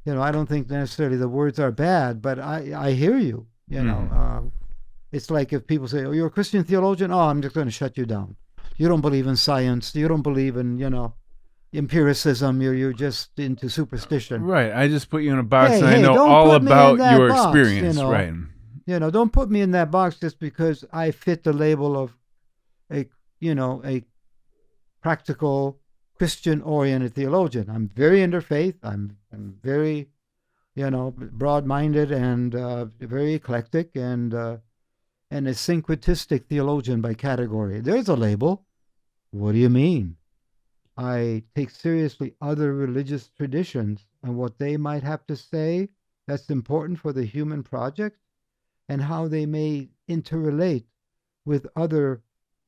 I don't think necessarily the words are bad, but I hear you. It's like if people say, "Oh, you're a Christian theologian," oh, I'm just going to shut you down. You don't believe in science. You don't believe in empiricism. You're just into superstition. Right. I just put you in a box, and I Hey, know don't all put me in about that your box, experience. Right. Don't put me in that box just because I fit the label of a practical Christian-oriented theologian. I'm very interfaith. I'm very, broad-minded and very eclectic and a syncretistic theologian by category. There's a label. What do you mean? I take seriously other religious traditions and what they might have to say that's important for the human project and how they may interrelate with other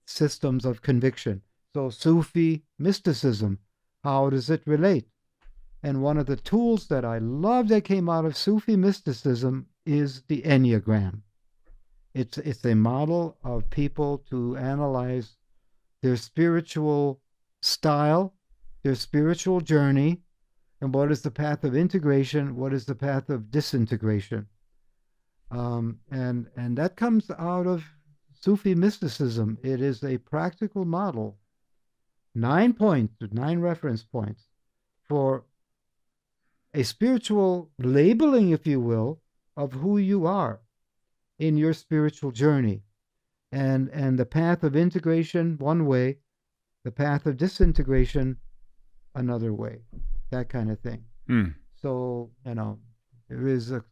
systems of conviction. So Sufi mysticism, how does it relate? And one of the tools that I love that came out of Sufi mysticism is the Enneagram. It's a model of people to analyze their spiritual style, their spiritual journey, and what is the path of integration, what is the path of disintegration. And that comes out of Sufi mysticism. It is a practical model. 9 reference points for a spiritual labeling, if you will, of who you are in your spiritual journey. And the path of integration, one way, the path of disintegration, another way, that kind of thing. So, there is a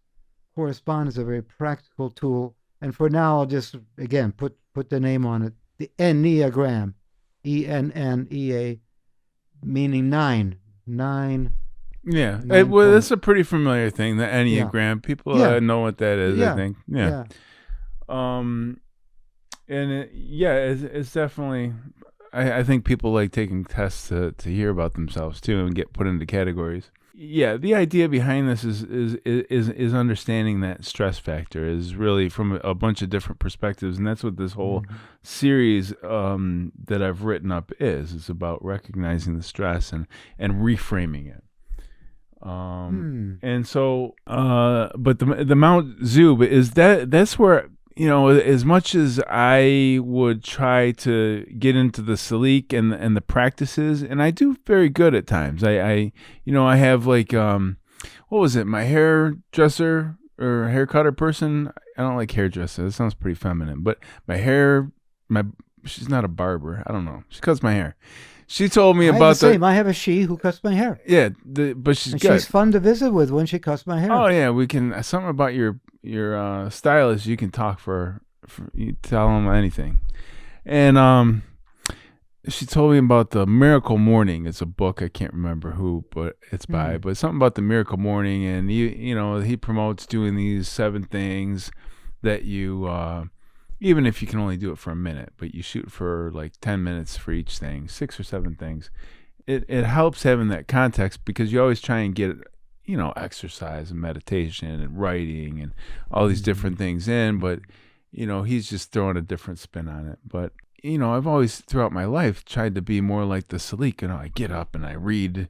correspondence, a very practical tool. And for now, I'll just, again, put the name on it, the Enneagram. ENNEA, meaning 9. Yeah. Well, that's a pretty familiar thing, the Enneagram. Yeah. People Yeah. know what that is, Yeah. I think. Yeah. And it's definitely, I think people like taking tests to hear about themselves too and get put into categories. Yeah, the idea behind this is understanding that stress factor is really from a bunch of different perspectives, and that's what this whole series that I've written up is. It's about recognizing the stress and reframing it. And so, but the Majzub is that's where, as much as I would try to get into the salik and the practices, and I do very good at times. I have like, what was it? My hairdresser or hair cutter person. I don't like hairdresser. That sounds pretty feminine, but she's not a barber. I don't know. She cuts my hair. She told me about the same. I have a she who cuts my hair. Yeah, but she's and good. She's fun to visit with when she cuts my hair. Oh yeah, we can. Something about your stylist. You can talk for you tell them anything. And she told me about the Miracle Morning. It's a book. I can't remember who, but it's by. But something about the Miracle Morning, and he promotes doing these 7 things that you. Even if you can only do it for a minute, but you shoot for like 10 minutes for each thing, 6 or 7 things. It helps having that context because you always try and get, exercise and meditation and writing and all these different things in, but, he's just throwing a different spin on it. But, I've always throughout my life tried to be more like the salik. I get up and I read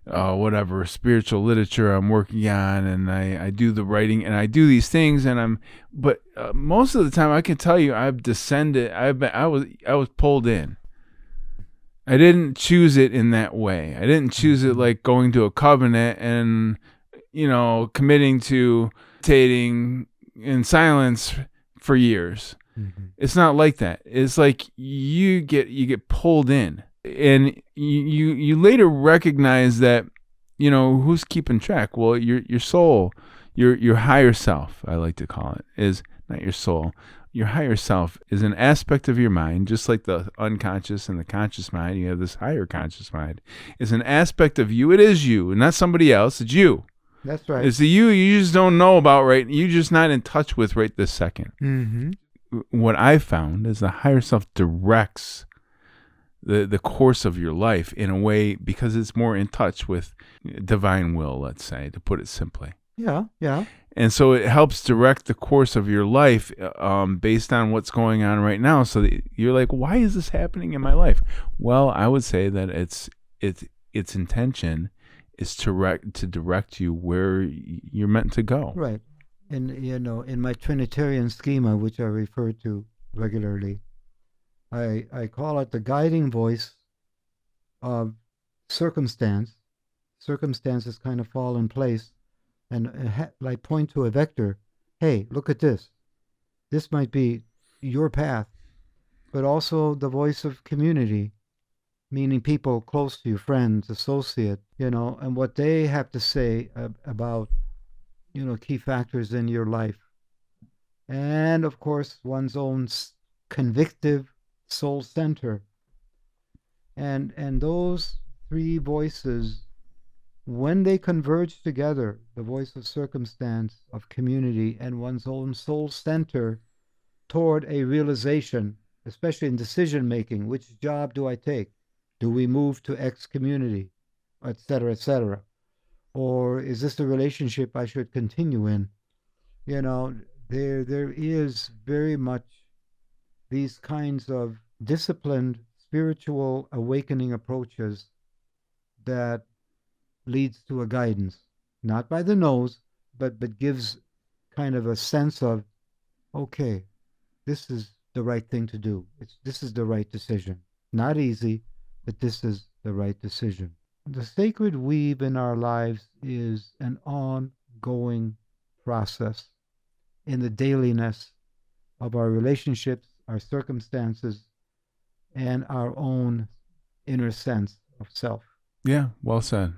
whatever spiritual literature I'm working on, and I do the writing and I do these things, but most of the time I can tell you I've descended. I was pulled in. I didn't choose it in that way. I didn't choose it like going to a covenant and committing to meditating in silence for years. It's not like that. It's like you get pulled in. And you later recognize that, who's keeping track? Well, your soul, your higher self, I like to call it, is not your soul. Your higher self is an aspect of your mind, just like the unconscious and the conscious mind. You have this higher conscious mind. It's an aspect of you. It is you, and not somebody else. It's you. That's right. It's the you just don't know about right. You're just not in touch with right this second. Mm-hmm. What I found is the higher self directs the course of your life in a way because it's more in touch with divine will, let's say, to put it simply. Yeah, yeah. And so it helps direct the course of your life based on what's going on right now. So that you're like, why is this happening in my life? Well, I would say that its intention is to direct you where you're meant to go. Right. And, in my Trinitarian schema, which I refer to regularly, I call it the guiding voice of circumstance. Circumstances kind of fall in place and like point to a vector. Hey, look at this. This might be your path, but also the voice of community, meaning people close to you, friends, associate, and what they have to say about, key factors in your life. And of course, one's own convictive soul center. And those three voices, when they converge together, the voice of circumstance, of community, and one's own soul center toward a realization, especially in decision making, which job do I take? Do we move to X community, et cetera, et cetera? Or is this a relationship I should continue in? There is very much these kinds of disciplined spiritual awakening approaches that leads to a guidance, not by the nose, but gives kind of a sense of, okay, this is the right thing to do. This is the right decision. Not easy, but this is the right decision. The sacred weave in our lives is an ongoing process in the dailiness of our relationships, our circumstances, and our own inner sense of self. Yeah, well said.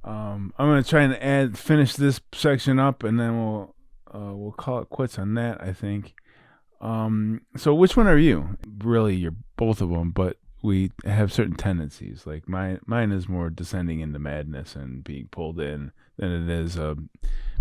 I'm going to try and finish this section up, and then we'll call it quits on that, I think. So which one are you? Really, you're both of them, but we have certain tendencies. Like mine is more descending into madness and being pulled in than it is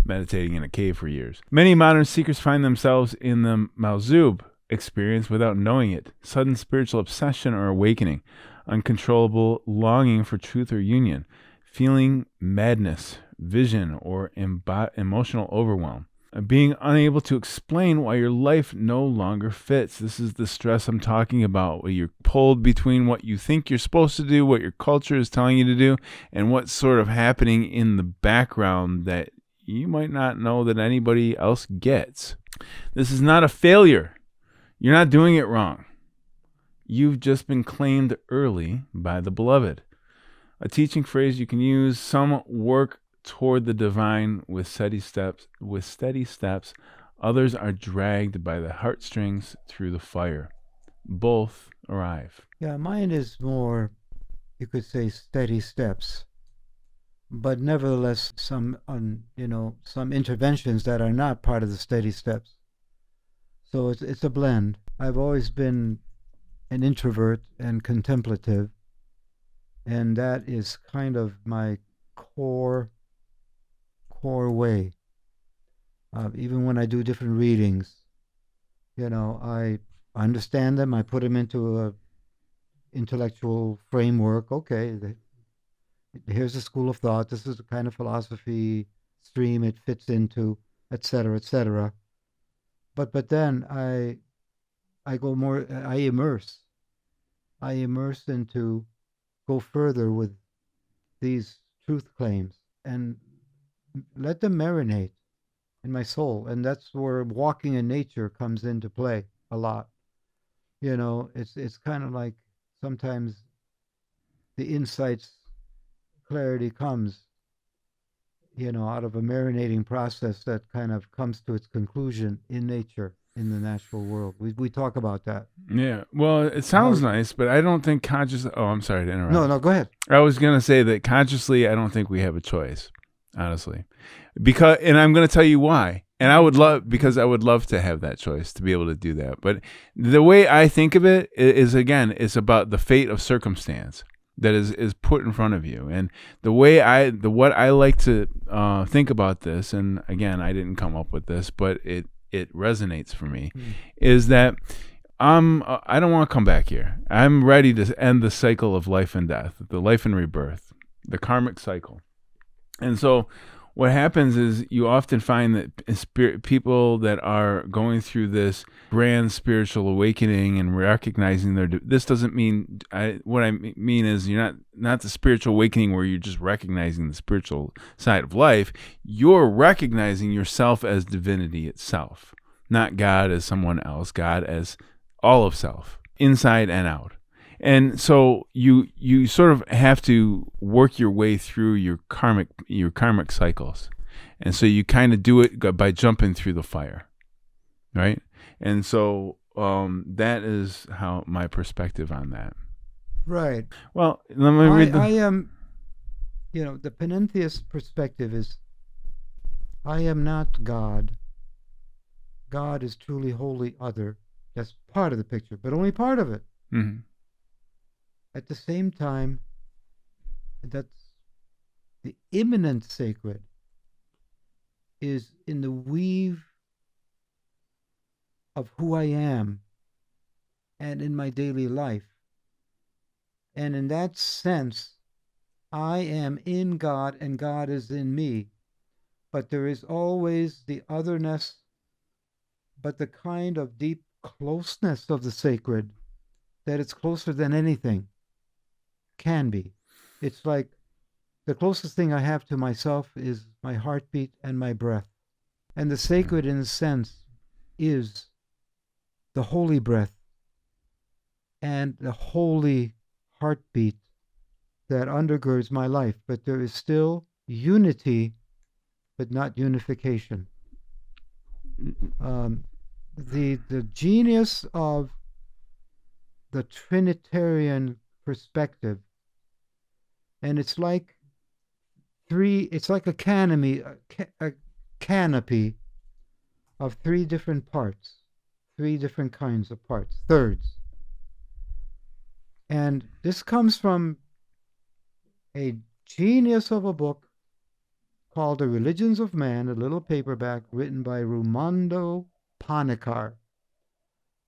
meditating in a cave for years. Many modern seekers find themselves in the Majzub experience without knowing it. Sudden spiritual obsession or awakening, uncontrollable longing for truth or union, feeling madness, vision, or emotional overwhelm. Being unable to explain why your life no longer fits. This is the stress I'm talking about, where you're pulled between what you think you're supposed to do, what your culture is telling you to do, and what's sort of happening in the background that you might not know that anybody else gets. This is not a failure. You're not doing it wrong. You've just been claimed early by the beloved. A teaching phrase you can use: some work toward the divine with steady steps. Others are dragged by the heartstrings through the fire. Both arrive. Yeah, mine is more, you could say, steady steps, but nevertheless some interventions that are not part of the steady steps. So it's a blend. I've always been an introvert and contemplative, and that is kind of my core way. Even when I do different readings, I understand them. I put them into a intellectual framework. Okay, here's a school of thought. This is the kind of philosophy stream it fits into, etc., etc. But then I go more. I immerse into, go further with these truth claims and let them marinate in my soul. And that's where walking in nature comes into play a lot. It's kind of like sometimes the insights, clarity comes, out of a marinating process that kind of comes to its conclusion in nature, in the natural world. We talk about that. Yeah. Well, it sounds nice, but I don't think consciously. Oh, I'm sorry to interrupt. No, go ahead. I was going to say that consciously, I don't think we have a choice, honestly, and I'm going to tell you why. And I would love to have that choice, to be able to do that. But the way I think of it is, again, it's about the fate of circumstance. that is put in front of you. And what I like to think about this, and again, I didn't come up with this, but it resonates for me, is that I don't want to come back here. I'm ready to end the cycle of life and death, the life and rebirth, the karmic cycle. And so what happens is you often find that people that are going through this grand spiritual awakening and recognizing this doesn't mean, what I mean is you're not the spiritual awakening where you're just recognizing the spiritual side of life. You're recognizing yourself as divinity itself, not God as someone else, God as all of self, inside and out. And so you sort of have to work your way through your karmic cycles. And so you kind of do it by jumping through the fire, right? And so that is how my perspective on that. Right. Well, let me read I am, the panentheist perspective is, I am not God. God is truly wholly other. That's part of the picture, but only part of it. Mm-hmm. At the same time, that's the immanent sacred is in the weave of who I am and in my daily life. And in that sense, I am in God and God is in me. But there is always the otherness, but the kind of deep closeness of the sacred that it's closer than anything can be. It's like the closest thing I have to myself is my heartbeat and my breath. And the sacred, in a sense, is the holy breath and the holy heartbeat that undergirds my life. But there is still unity, but not unification. The genius of the Trinitarian perspective, and it's like a canopy of three different parts, three different kinds of parts, thirds. And this comes from a genius of a book called The Religions of Man, a little paperback written by Raimondo Panikkar,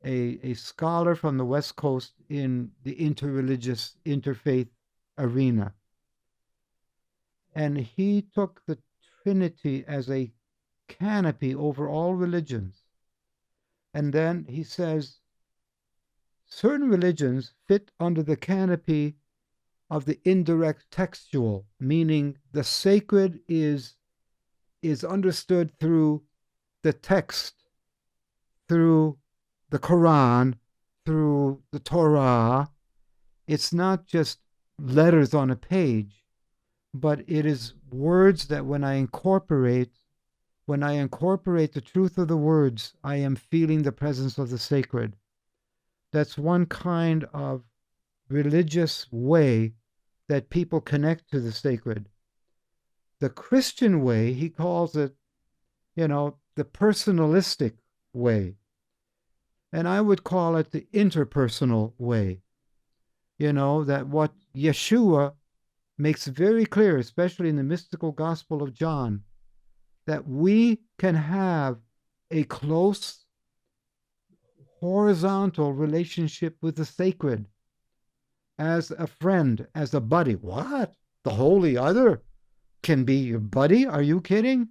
a scholar from the West Coast in the interreligious, interfaith arena. And he took the Trinity as a canopy over all religions. And then he says, certain religions fit under the canopy of the indirect textual, meaning the sacred is understood through the text, through the Quran, through the Torah. It's not just letters on a page, but it is words that when I incorporate the truth of the words, I am feeling the presence of the sacred. That's one kind of religious way that people connect to the sacred. The Christian way, he calls it, the personalistic way. And I would call it the interpersonal way. That what Yeshua makes very clear, especially in the mystical Gospel of John, that we can have a close horizontal relationship with the sacred as a friend, as a buddy. What? The holy other can be your buddy? Are you kidding?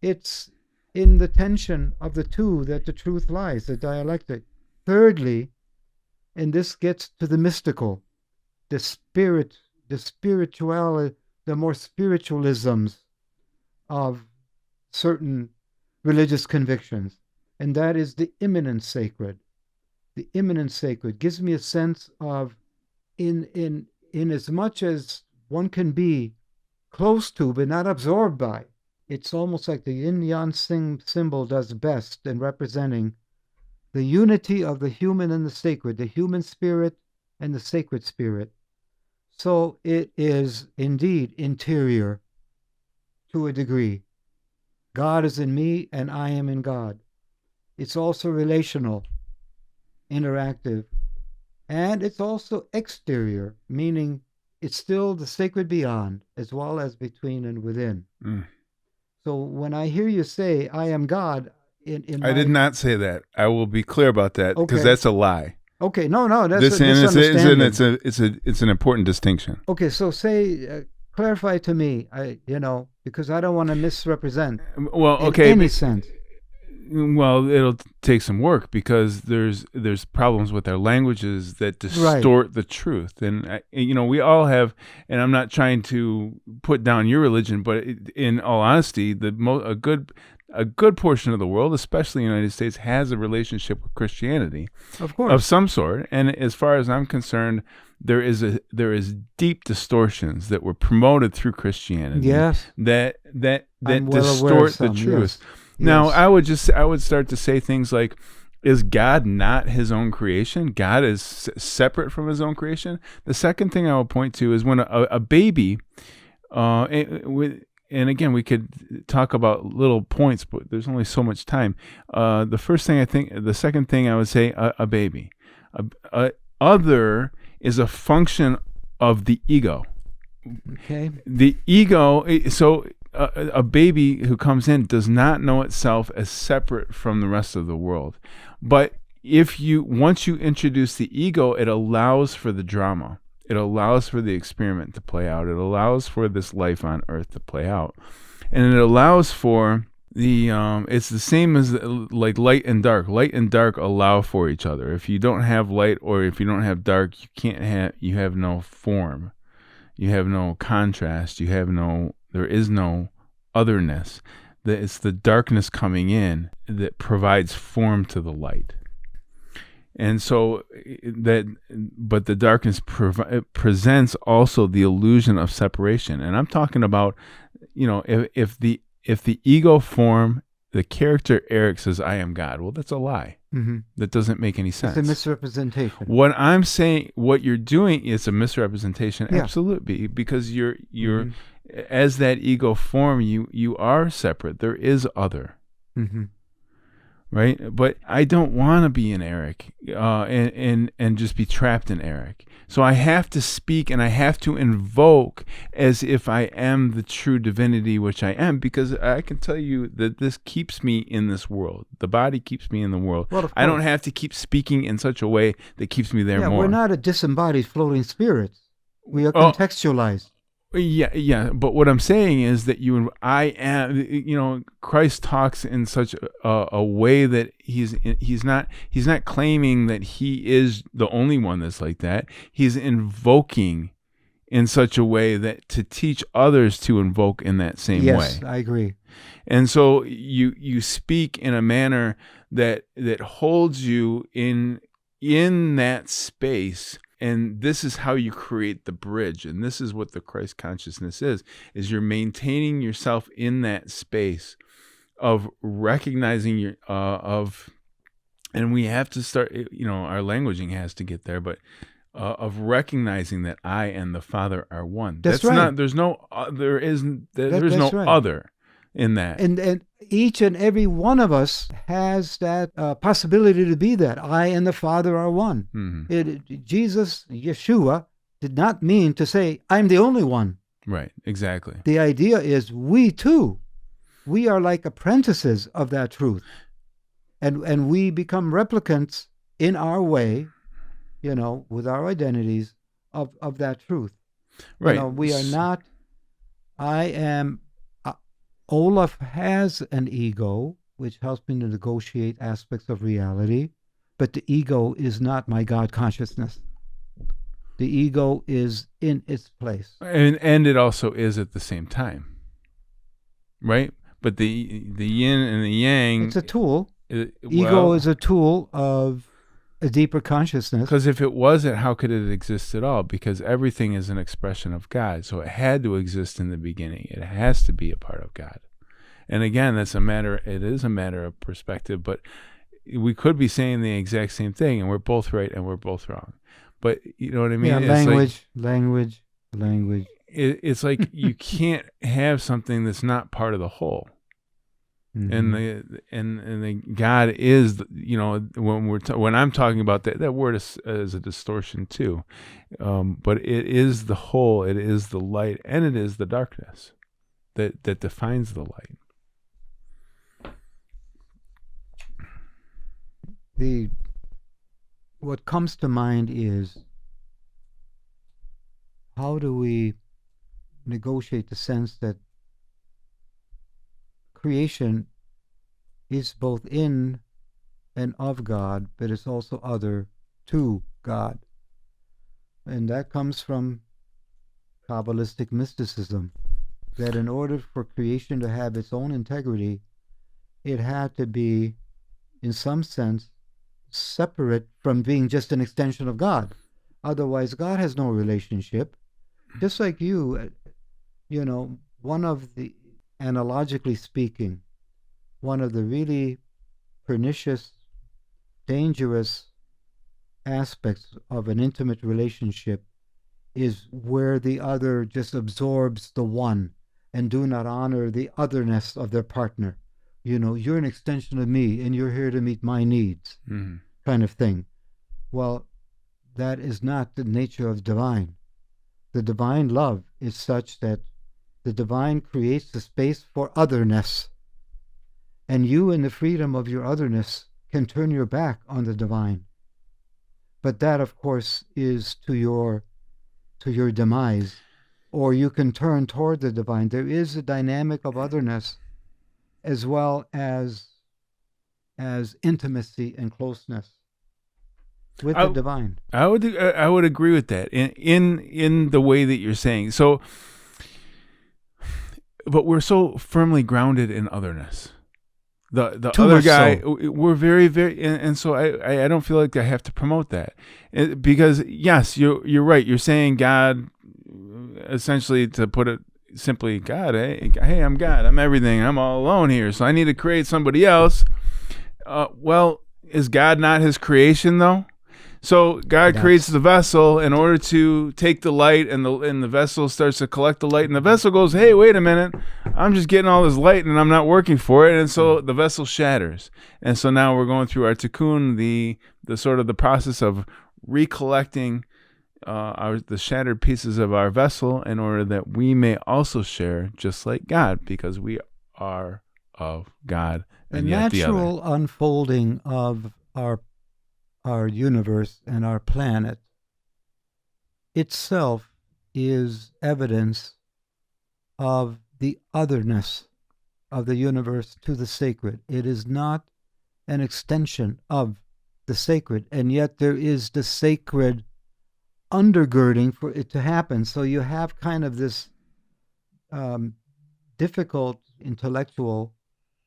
It's in the tension of the two that the truth lies, the dialectic. Thirdly, and this gets to the mystical, the spirit, the spirituality, the more spiritualisms of certain religious convictions, and that is the immanent sacred. The immanent sacred gives me a sense of, in as much as one can be close to but not absorbed by. It's almost like the yin-yang symbol does best in representing the unity of the human and the sacred, the human spirit and the sacred spirit. So it is indeed interior to a degree. God is in me and I am in God. It's also relational, interactive, And it's also exterior, meaning it's still the sacred beyond as well as between and within. Mm. So when I hear you say, I am God, I did not say that. I will be clear about that because Okay. that's a lie. Okay, no, that's This a misunderstanding. it's an important distinction. Okay, so say, clarify to me, because I don't want to misrepresent Well, in okay, any sense. well, it'll take some work because there's problems with our languages that distort the truth, and we all have. And I'm not trying to put down your religion, but in all honesty, a good portion of the world, especially the United States, has a relationship with Christianity, Of course, of some sort. And as far as I'm concerned, there is deep distortions that were promoted through Christianity. Yes, that I'm well distort aware of the some, truth. yes. Now, Yes. I would start to say things like, is God not his own creation? God is separate from his own creation. The second thing I will point to is when a baby, and again, we could talk about little points, but there's only so much time. The second thing I would say, a baby. Other is a function of the ego. Okay. The ego, so a baby who comes in does not know itself as separate from the rest of the world. But once you introduce the ego, it allows for the drama. It allows for the experiment to play out. It allows for this life on earth to play out. And it allows for it's the same as like light and dark. Light and dark allow for each other. If you don't have light or if you don't have dark, you have no form. You have no contrast. There is no otherness. It's the darkness coming in that provides form to the light. And so but the darkness presents also the illusion of separation. And I'm talking about, if the ego form, the character Eric says, I am God. Well, that's a lie. Mm-hmm. That doesn't make any sense. It's a misrepresentation. What I'm saying, what you're doing is a misrepresentation. Yeah. Absolutely. Because you're Mm-hmm. as that ego form, you are separate. There is other. Mm-hmm. Right? But I don't want to be an Eric and just be trapped in Eric. So I have to speak and I have to invoke as if I am the true divinity, which I am, because I can tell you that this keeps me in this world. The body keeps me in the world. Well, I don't have to keep speaking in such a way that keeps me there more. We're not a disembodied floating spirits. We are contextualized. Yeah. But what I'm saying is that I am. Christ talks in such a way that he's not claiming that he is the only one that's like that. He's invoking in such a way that to teach others to invoke in that same way. Yes, I agree. And so you speak in a manner that holds you in that space. And this is how you create the bridge. And this is what the Christ consciousness is you're maintaining yourself in that space of recognizing and we have to start, our languaging has to get there, but of recognizing that I and the Father are one. That's right. There's no other in that. And each and every one of us has that possibility to be that. I and the Father are one. Mm-hmm. Jesus, Yeshua, did not mean to say, I'm the only one. Right, exactly. The idea is we too. We are like apprentices of that truth. And we become replicants in our way, with our identities of that truth. Right. We are not, Olaf has an ego, which helps me to negotiate aspects of reality, but the ego is not my God consciousness. The ego is in its place. And it also is at the same time, right? But the yin and the yang... It's a tool. Ego is a tool of a deeper consciousness. Because if it wasn't, how could it exist at all? Because everything is an expression of God. So it had to exist in the beginning. It has to be a part of God. And again, it is a matter of perspective, but we could be saying the exact same thing and we're both right and we're both wrong. But you know what I mean? Yeah, it's language. It's like you can't have something that's not part of the whole. And the God is, when I'm talking about that word is a distortion too, but it is the whole, it is the light, and it is the darkness that defines the light. What comes to mind is, how do we negotiate the sense that creation is both in and of God, but it's also other to God? And that comes from Kabbalistic mysticism, that in order for creation to have its own integrity, it had to be, in some sense, separate from being just an extension of God. Otherwise, God has no relationship. Just like one of the, analogically speaking, one of the really pernicious, dangerous aspects of an intimate relationship is where the other just absorbs the one and do not honor the otherness of their partner. You're an extension of me and you're here to meet my needs, kind of thing. Well, that is not the nature of divine. The divine love is such that the divine creates the space for otherness. And you, in the freedom of your otherness, can turn your back on the divine. But that, of course, is to your demise. Or you can turn toward the divine. There is a dynamic of otherness as well as intimacy and closeness with the divine. I would agree with that in the way that you're saying. So, but we're so firmly grounded in otherness. The other guy, we're very, very, and so I don't feel like I have to promote that, because yes, you're right. You're saying God, essentially, to put it simply, God, hey, I'm God, I'm everything, I'm all alone here, so I need to create somebody else. Well, is God not his creation though? So God creates the vessel in order to take the light, and the vessel starts to collect the light, and the vessel goes, hey, wait a minute, I'm just getting all this light and I'm not working for it, and so the vessel shatters. And so now we're going through our tikkun, the sort of the process of recollecting the shattered pieces of our vessel in order that we may also share just like God, because we are of God. And the yet natural unfolding of our universe and our planet itself is evidence of the otherness of the universe to the sacred. It is not an extension of the sacred, and yet there is the sacred undergirding for it to happen. So you have kind of this difficult intellectual,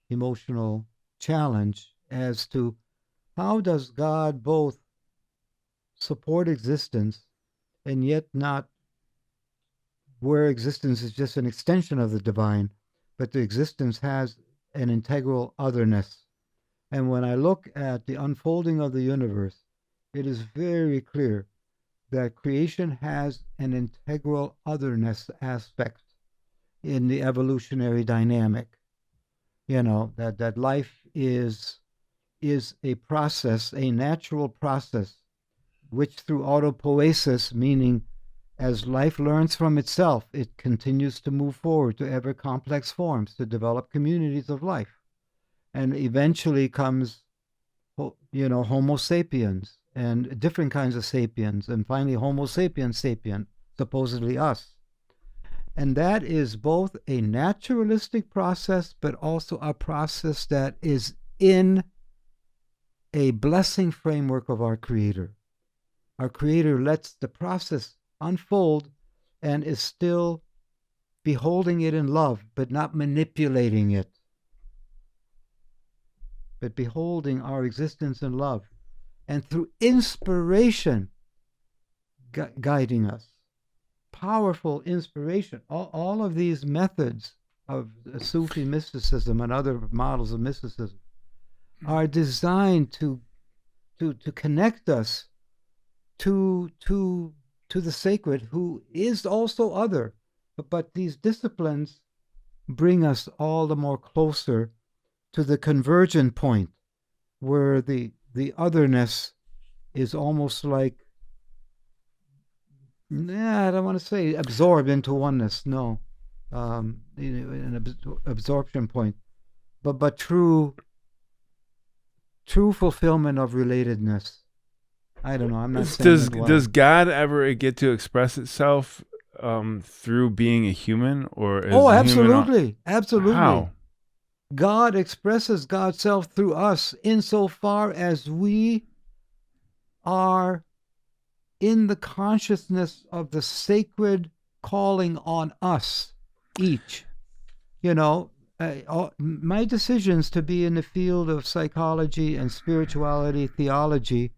emotional challenge as to how does God both support existence and yet not where existence is just an extension of the divine, but the existence has an integral otherness. And when I look at the unfolding of the universe, it is very clear that creation has an integral otherness aspect in the evolutionary dynamic. That life is a process, a natural process, which through autopoiesis, meaning as life learns from itself, it continues to move forward to ever complex forms, to develop communities of life. And eventually comes, Homo sapiens and different kinds of sapiens, and finally Homo sapiens sapient, supposedly us. And that is both a naturalistic process, but also a process that is in a blessing framework of our Creator. Our Creator lets the process unfold and is still beholding it in love, but not manipulating it, but beholding our existence in love, and through inspiration guiding us. Powerful inspiration. All of these methods of Sufi mysticism and other models of mysticism are designed to connect us to the sacred, who is also other. But these disciplines bring us all the more closer to the convergent point where the otherness is almost like, I don't want to say absorbed into oneness, no, an absorption point, but true fulfillment of relatedness. I don't know. I'm not saying does God ever get to express itself through being a human, or is absolutely, absolutely. How? God expresses God's self through us insofar as we are in the consciousness of the sacred calling on us each. My decisions to be in the field of psychology and spirituality, theology,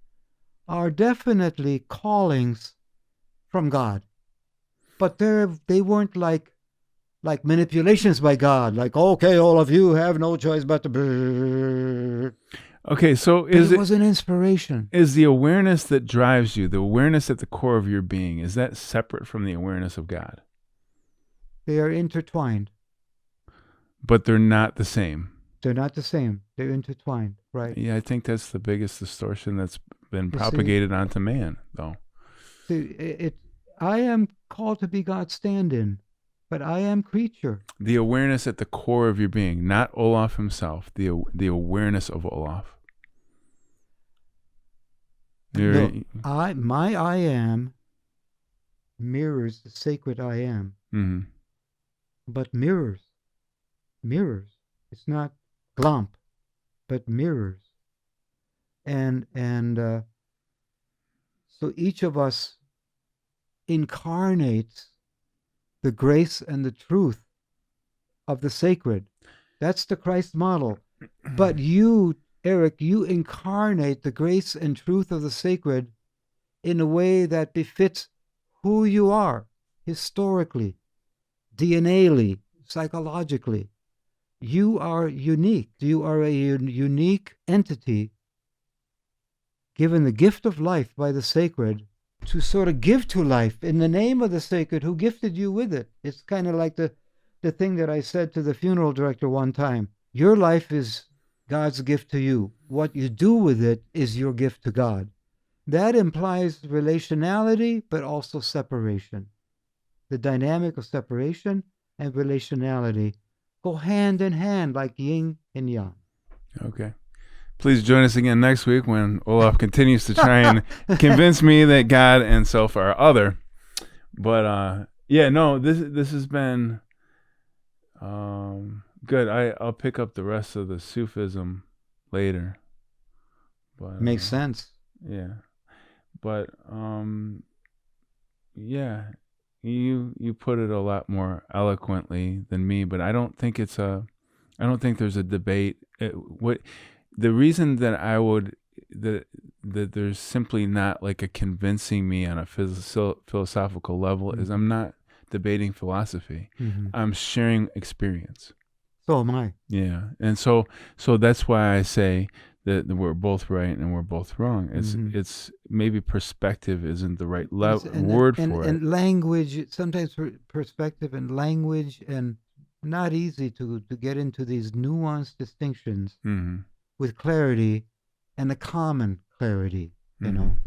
are definitely callings from God. But they weren't like manipulations by God, like, okay, all of you have no choice but to... Okay, so it was an inspiration. Is the awareness that drives you, the awareness at the core of your being, is that separate from the awareness of God? They are intertwined. But they're not the same. They're not the same. They're intertwined, right? Yeah, I think that's the biggest distortion that's been propagated onto man, though. See, I am called to be God's stand-in, but I am creature. The awareness at the core of your being, not Olaf himself, the awareness of Olaf. My I am mirrors the sacred I am. Mm-hmm. But mirrors. It's not glump, but mirrors. And so each of us incarnates the grace and the truth of the sacred. That's the Christ model. But you, Eric, you incarnate the grace and truth of the sacred in a way that befits who you are, historically, DNA-ly, psychologically. You are unique. You are a unique entity given the gift of life by the sacred to sort of give to life in the name of the sacred who gifted you with it. It's kind of like the thing that I said to the funeral director one time. Your life is God's gift to you. What you do with it is your gift to God. That implies relationality, but also separation. The dynamic of separation and relationality go hand in hand like yin and yang. Okay. Please join us again next week when Olaf continues to try and convince me that God and self are other. But this has been good. I'll pick up the rest of the Sufism later. But, makes sense. Yeah. But you put it a lot more eloquently than me, but I don't think there's a debate. The reason that that there's simply not like a convincing me on a philosophical level is I'm not debating philosophy. Mm-hmm. I'm sharing experience. So am I. Yeah. And so that's why I say that we're both right and we're both wrong. It's maybe perspective isn't the right word for it. And language, sometimes perspective and language, and not easy to get into these nuanced distinctions with clarity and a common clarity. You know,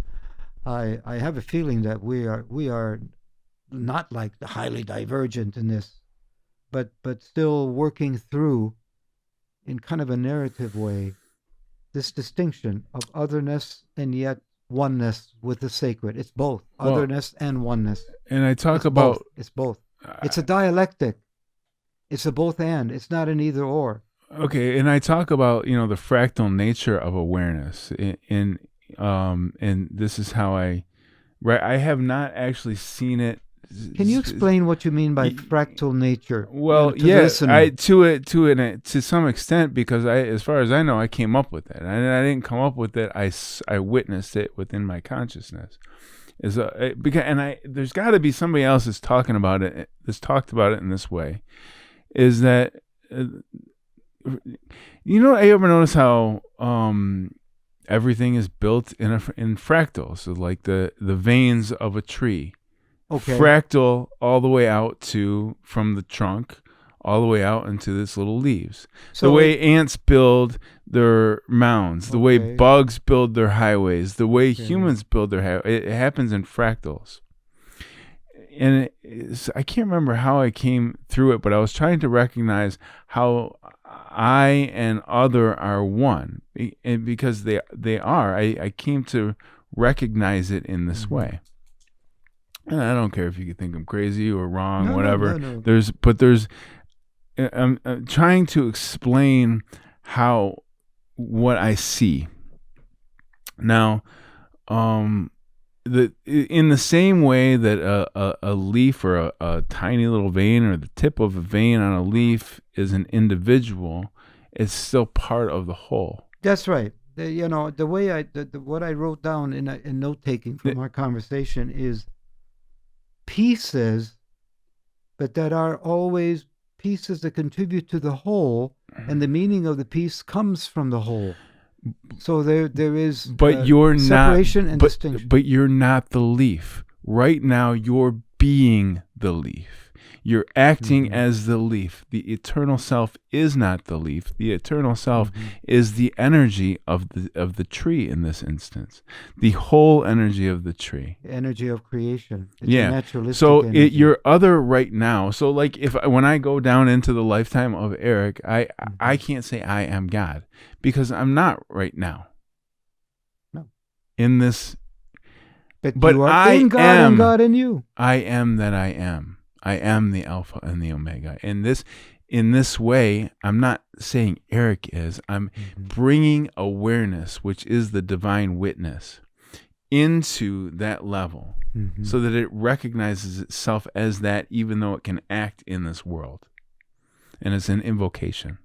I have a feeling that we are not like the highly divergent in this, but still working through in kind of a narrative way this distinction of otherness and yet oneness with the sacred. It's both otherness and oneness. And I talk about it's both. It's a dialectic. It's a both and. It's not an either or. Okay, and I talk about the fractal nature of awareness, and this is how I have not actually seen it. Can you explain what you mean by fractal nature? Well, yes, to some extent, because as far as I know, I came up with it, and I didn't come up with it. I witnessed it within my consciousness. There's got to be somebody else that's talking about it. That's talked about it in this way. Is that I ever notice how everything is built in fractals, so like the veins of a tree. Okay. Fractal all the way out from the trunk all the way out into this little leaves. So the way ants build their mounds, the way bugs build their highways, the way humans build their highways, it happens in fractals. And I can't remember how I came through it, but I was trying to recognize how I and other are one. And because they are, I came to recognize it in this way. And I don't care if you think I'm crazy or wrong, whatever. No. I'm trying to explain what I see. Now, in the same way that a leaf or a tiny little vein or the tip of a vein on a leaf is an individual, it's still part of the whole. That's right. The way what I wrote down in note taking from our conversation is pieces, but that are always pieces that contribute to the whole, and the meaning of the piece comes from the whole. So there is you're separation not, and distinction. But you're not the leaf. Right now, you're being the leaf. You're acting as the leaf. The eternal self is not the leaf. The eternal self is the energy of the tree in this instance. The whole energy of the tree. The energy of creation. It's a naturalistic so energy. You're other right now. So like when I go down into the lifetime of Eric, I can't say I am God because I'm not right now. No. In this. But you are in God and God in you. I am that I am. I am the Alpha and the Omega. In this way, I'm not saying Eric is. I'm bringing awareness, which is the divine witness, into that level so that it recognizes itself as that, even though it can act in this world. And it's an invocation.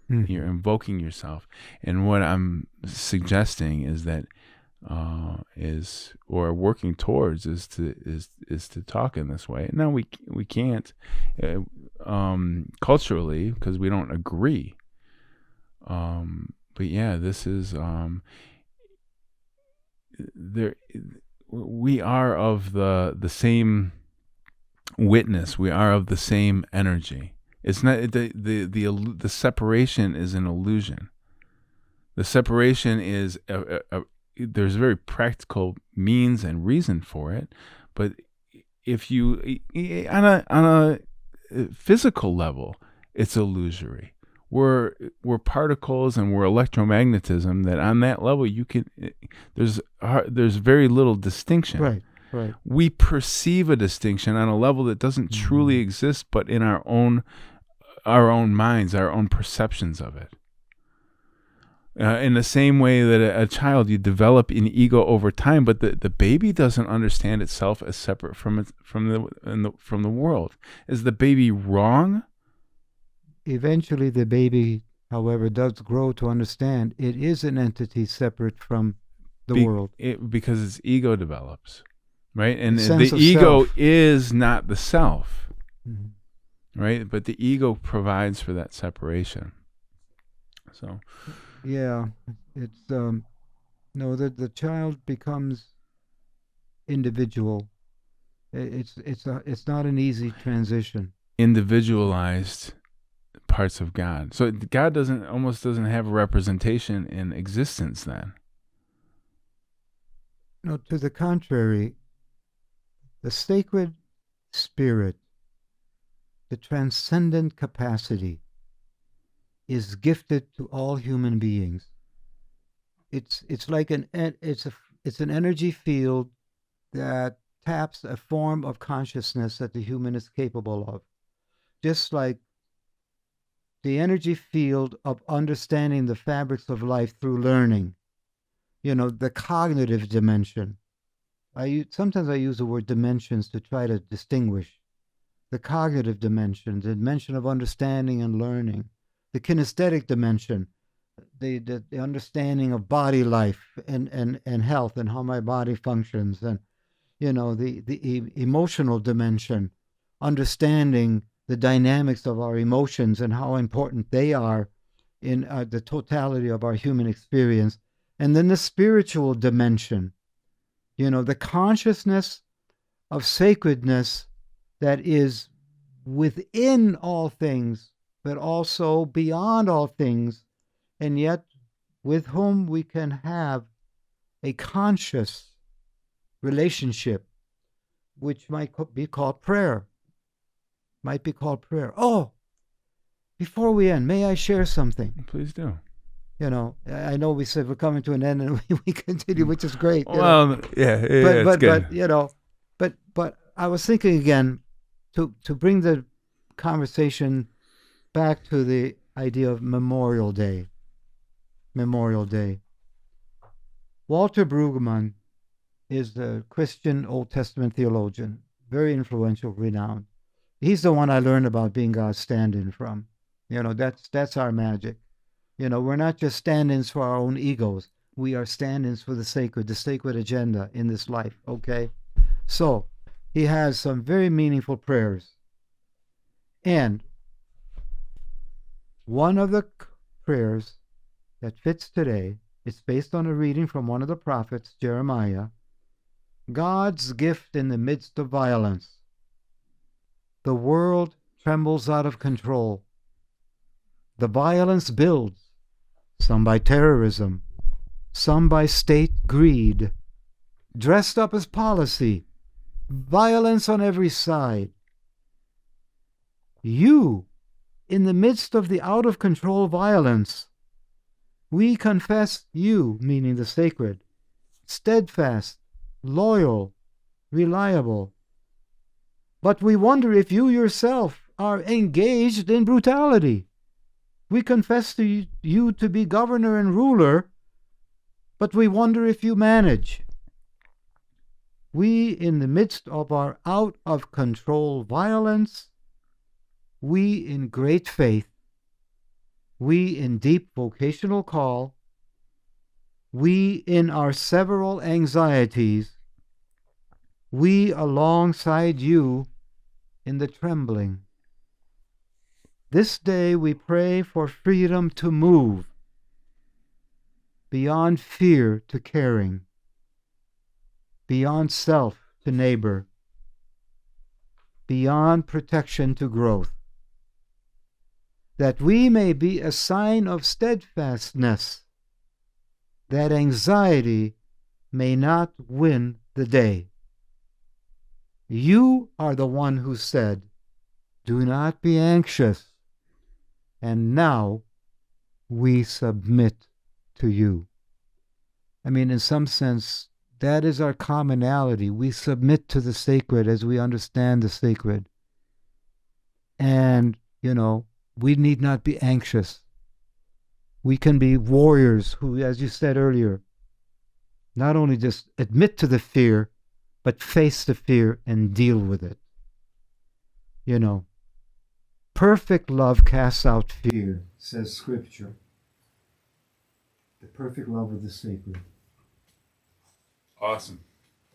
You're invoking yourself. And what I'm suggesting is that working towards is to talk in this way. Now we can't culturally because we don't agree. But yeah, this is there. We are of the same witness. We are of the same energy. It's not the separation is an illusion. The separation is there's a very practical means and reason for it, but if you on a physical level, it's illusory. We're particles and we're electromagnetism. That on that level, there's very little distinction. Right. We perceive a distinction on a level that doesn't truly exist, but in our own minds, our own perceptions of it. In the same way that a child, you develop an ego over time, but the baby doesn't understand itself as separate from the world. Is the baby wrong? Eventually, the baby, however, does grow to understand it is an entity separate from the world. Because its ego develops, right? And the ego self is not the self, right? But the ego provides for that separation. So. Yeah, it's the child becomes individual. It's not an easy transition. Individualized parts of God. So God almost doesn't have a representation in existence then. No, to the contrary, the sacred spirit, the transcendent capacity, is gifted to all human beings. It's like an energy field that taps a form of consciousness that the human is capable of. Just like the energy field of understanding the fabrics of life through learning. The cognitive dimension. Sometimes I use the word dimensions to try to distinguish. The cognitive dimension, the dimension of understanding and learning. The kinesthetic dimension, the understanding of body life and health and how my body functions, and the emotional dimension, understanding the dynamics of our emotions and how important they are in the totality of our human experience, and then the spiritual dimension, the consciousness of sacredness that is within all things, but also beyond all things, and yet with whom we can have a conscious relationship, which might be called prayer. Might be called prayer. Oh, before we end, may I share something? Please do. You know, I know we said we're coming to an end, and we continue, which is great. Well, yeah, it's good. But you know, but I was thinking again to bring the conversation back to the idea of Memorial Day. Memorial Day. Walter Brueggemann is a Christian Old Testament theologian, very influential, renowned. He's the one I learned about being God's stand-in from. You know, that's our magic. You know, we're not just stand-ins for our own egos. We are stand-ins for the sacred agenda in this life, okay? So, he has some very meaningful prayers. And one of the prayers that fits today, it's based on a reading from one of the prophets, Jeremiah. God's gift in the midst of violence. The world trembles out of control. The violence builds, some by terrorism, some by state greed, dressed up as policy, violence on every side. You, in the midst of the out-of-control violence, we confess you, meaning the sacred, steadfast, loyal, reliable. But we wonder if you yourself are engaged in brutality. We confess to you to be governor and ruler, but we wonder if you manage. We, in the midst of our out-of-control violence, we in great faith, we in deep vocational call, we in our several anxieties, we alongside you in the trembling. This day we pray for freedom to move, beyond fear to caring, beyond self to neighbor, beyond protection to growth, that we may be a sign of steadfastness, that anxiety may not win the day. You are the one who said, "Do not be anxious," and now we submit to you. I mean, in some sense, that is our commonality. We submit to the sacred as we understand the sacred. And, you know, we need not be anxious. We can be warriors who, as you said earlier, not only just admit to the fear, but face the fear and deal with it. You know, perfect love casts out fear, says Scripture. The perfect love of the sacred. Awesome.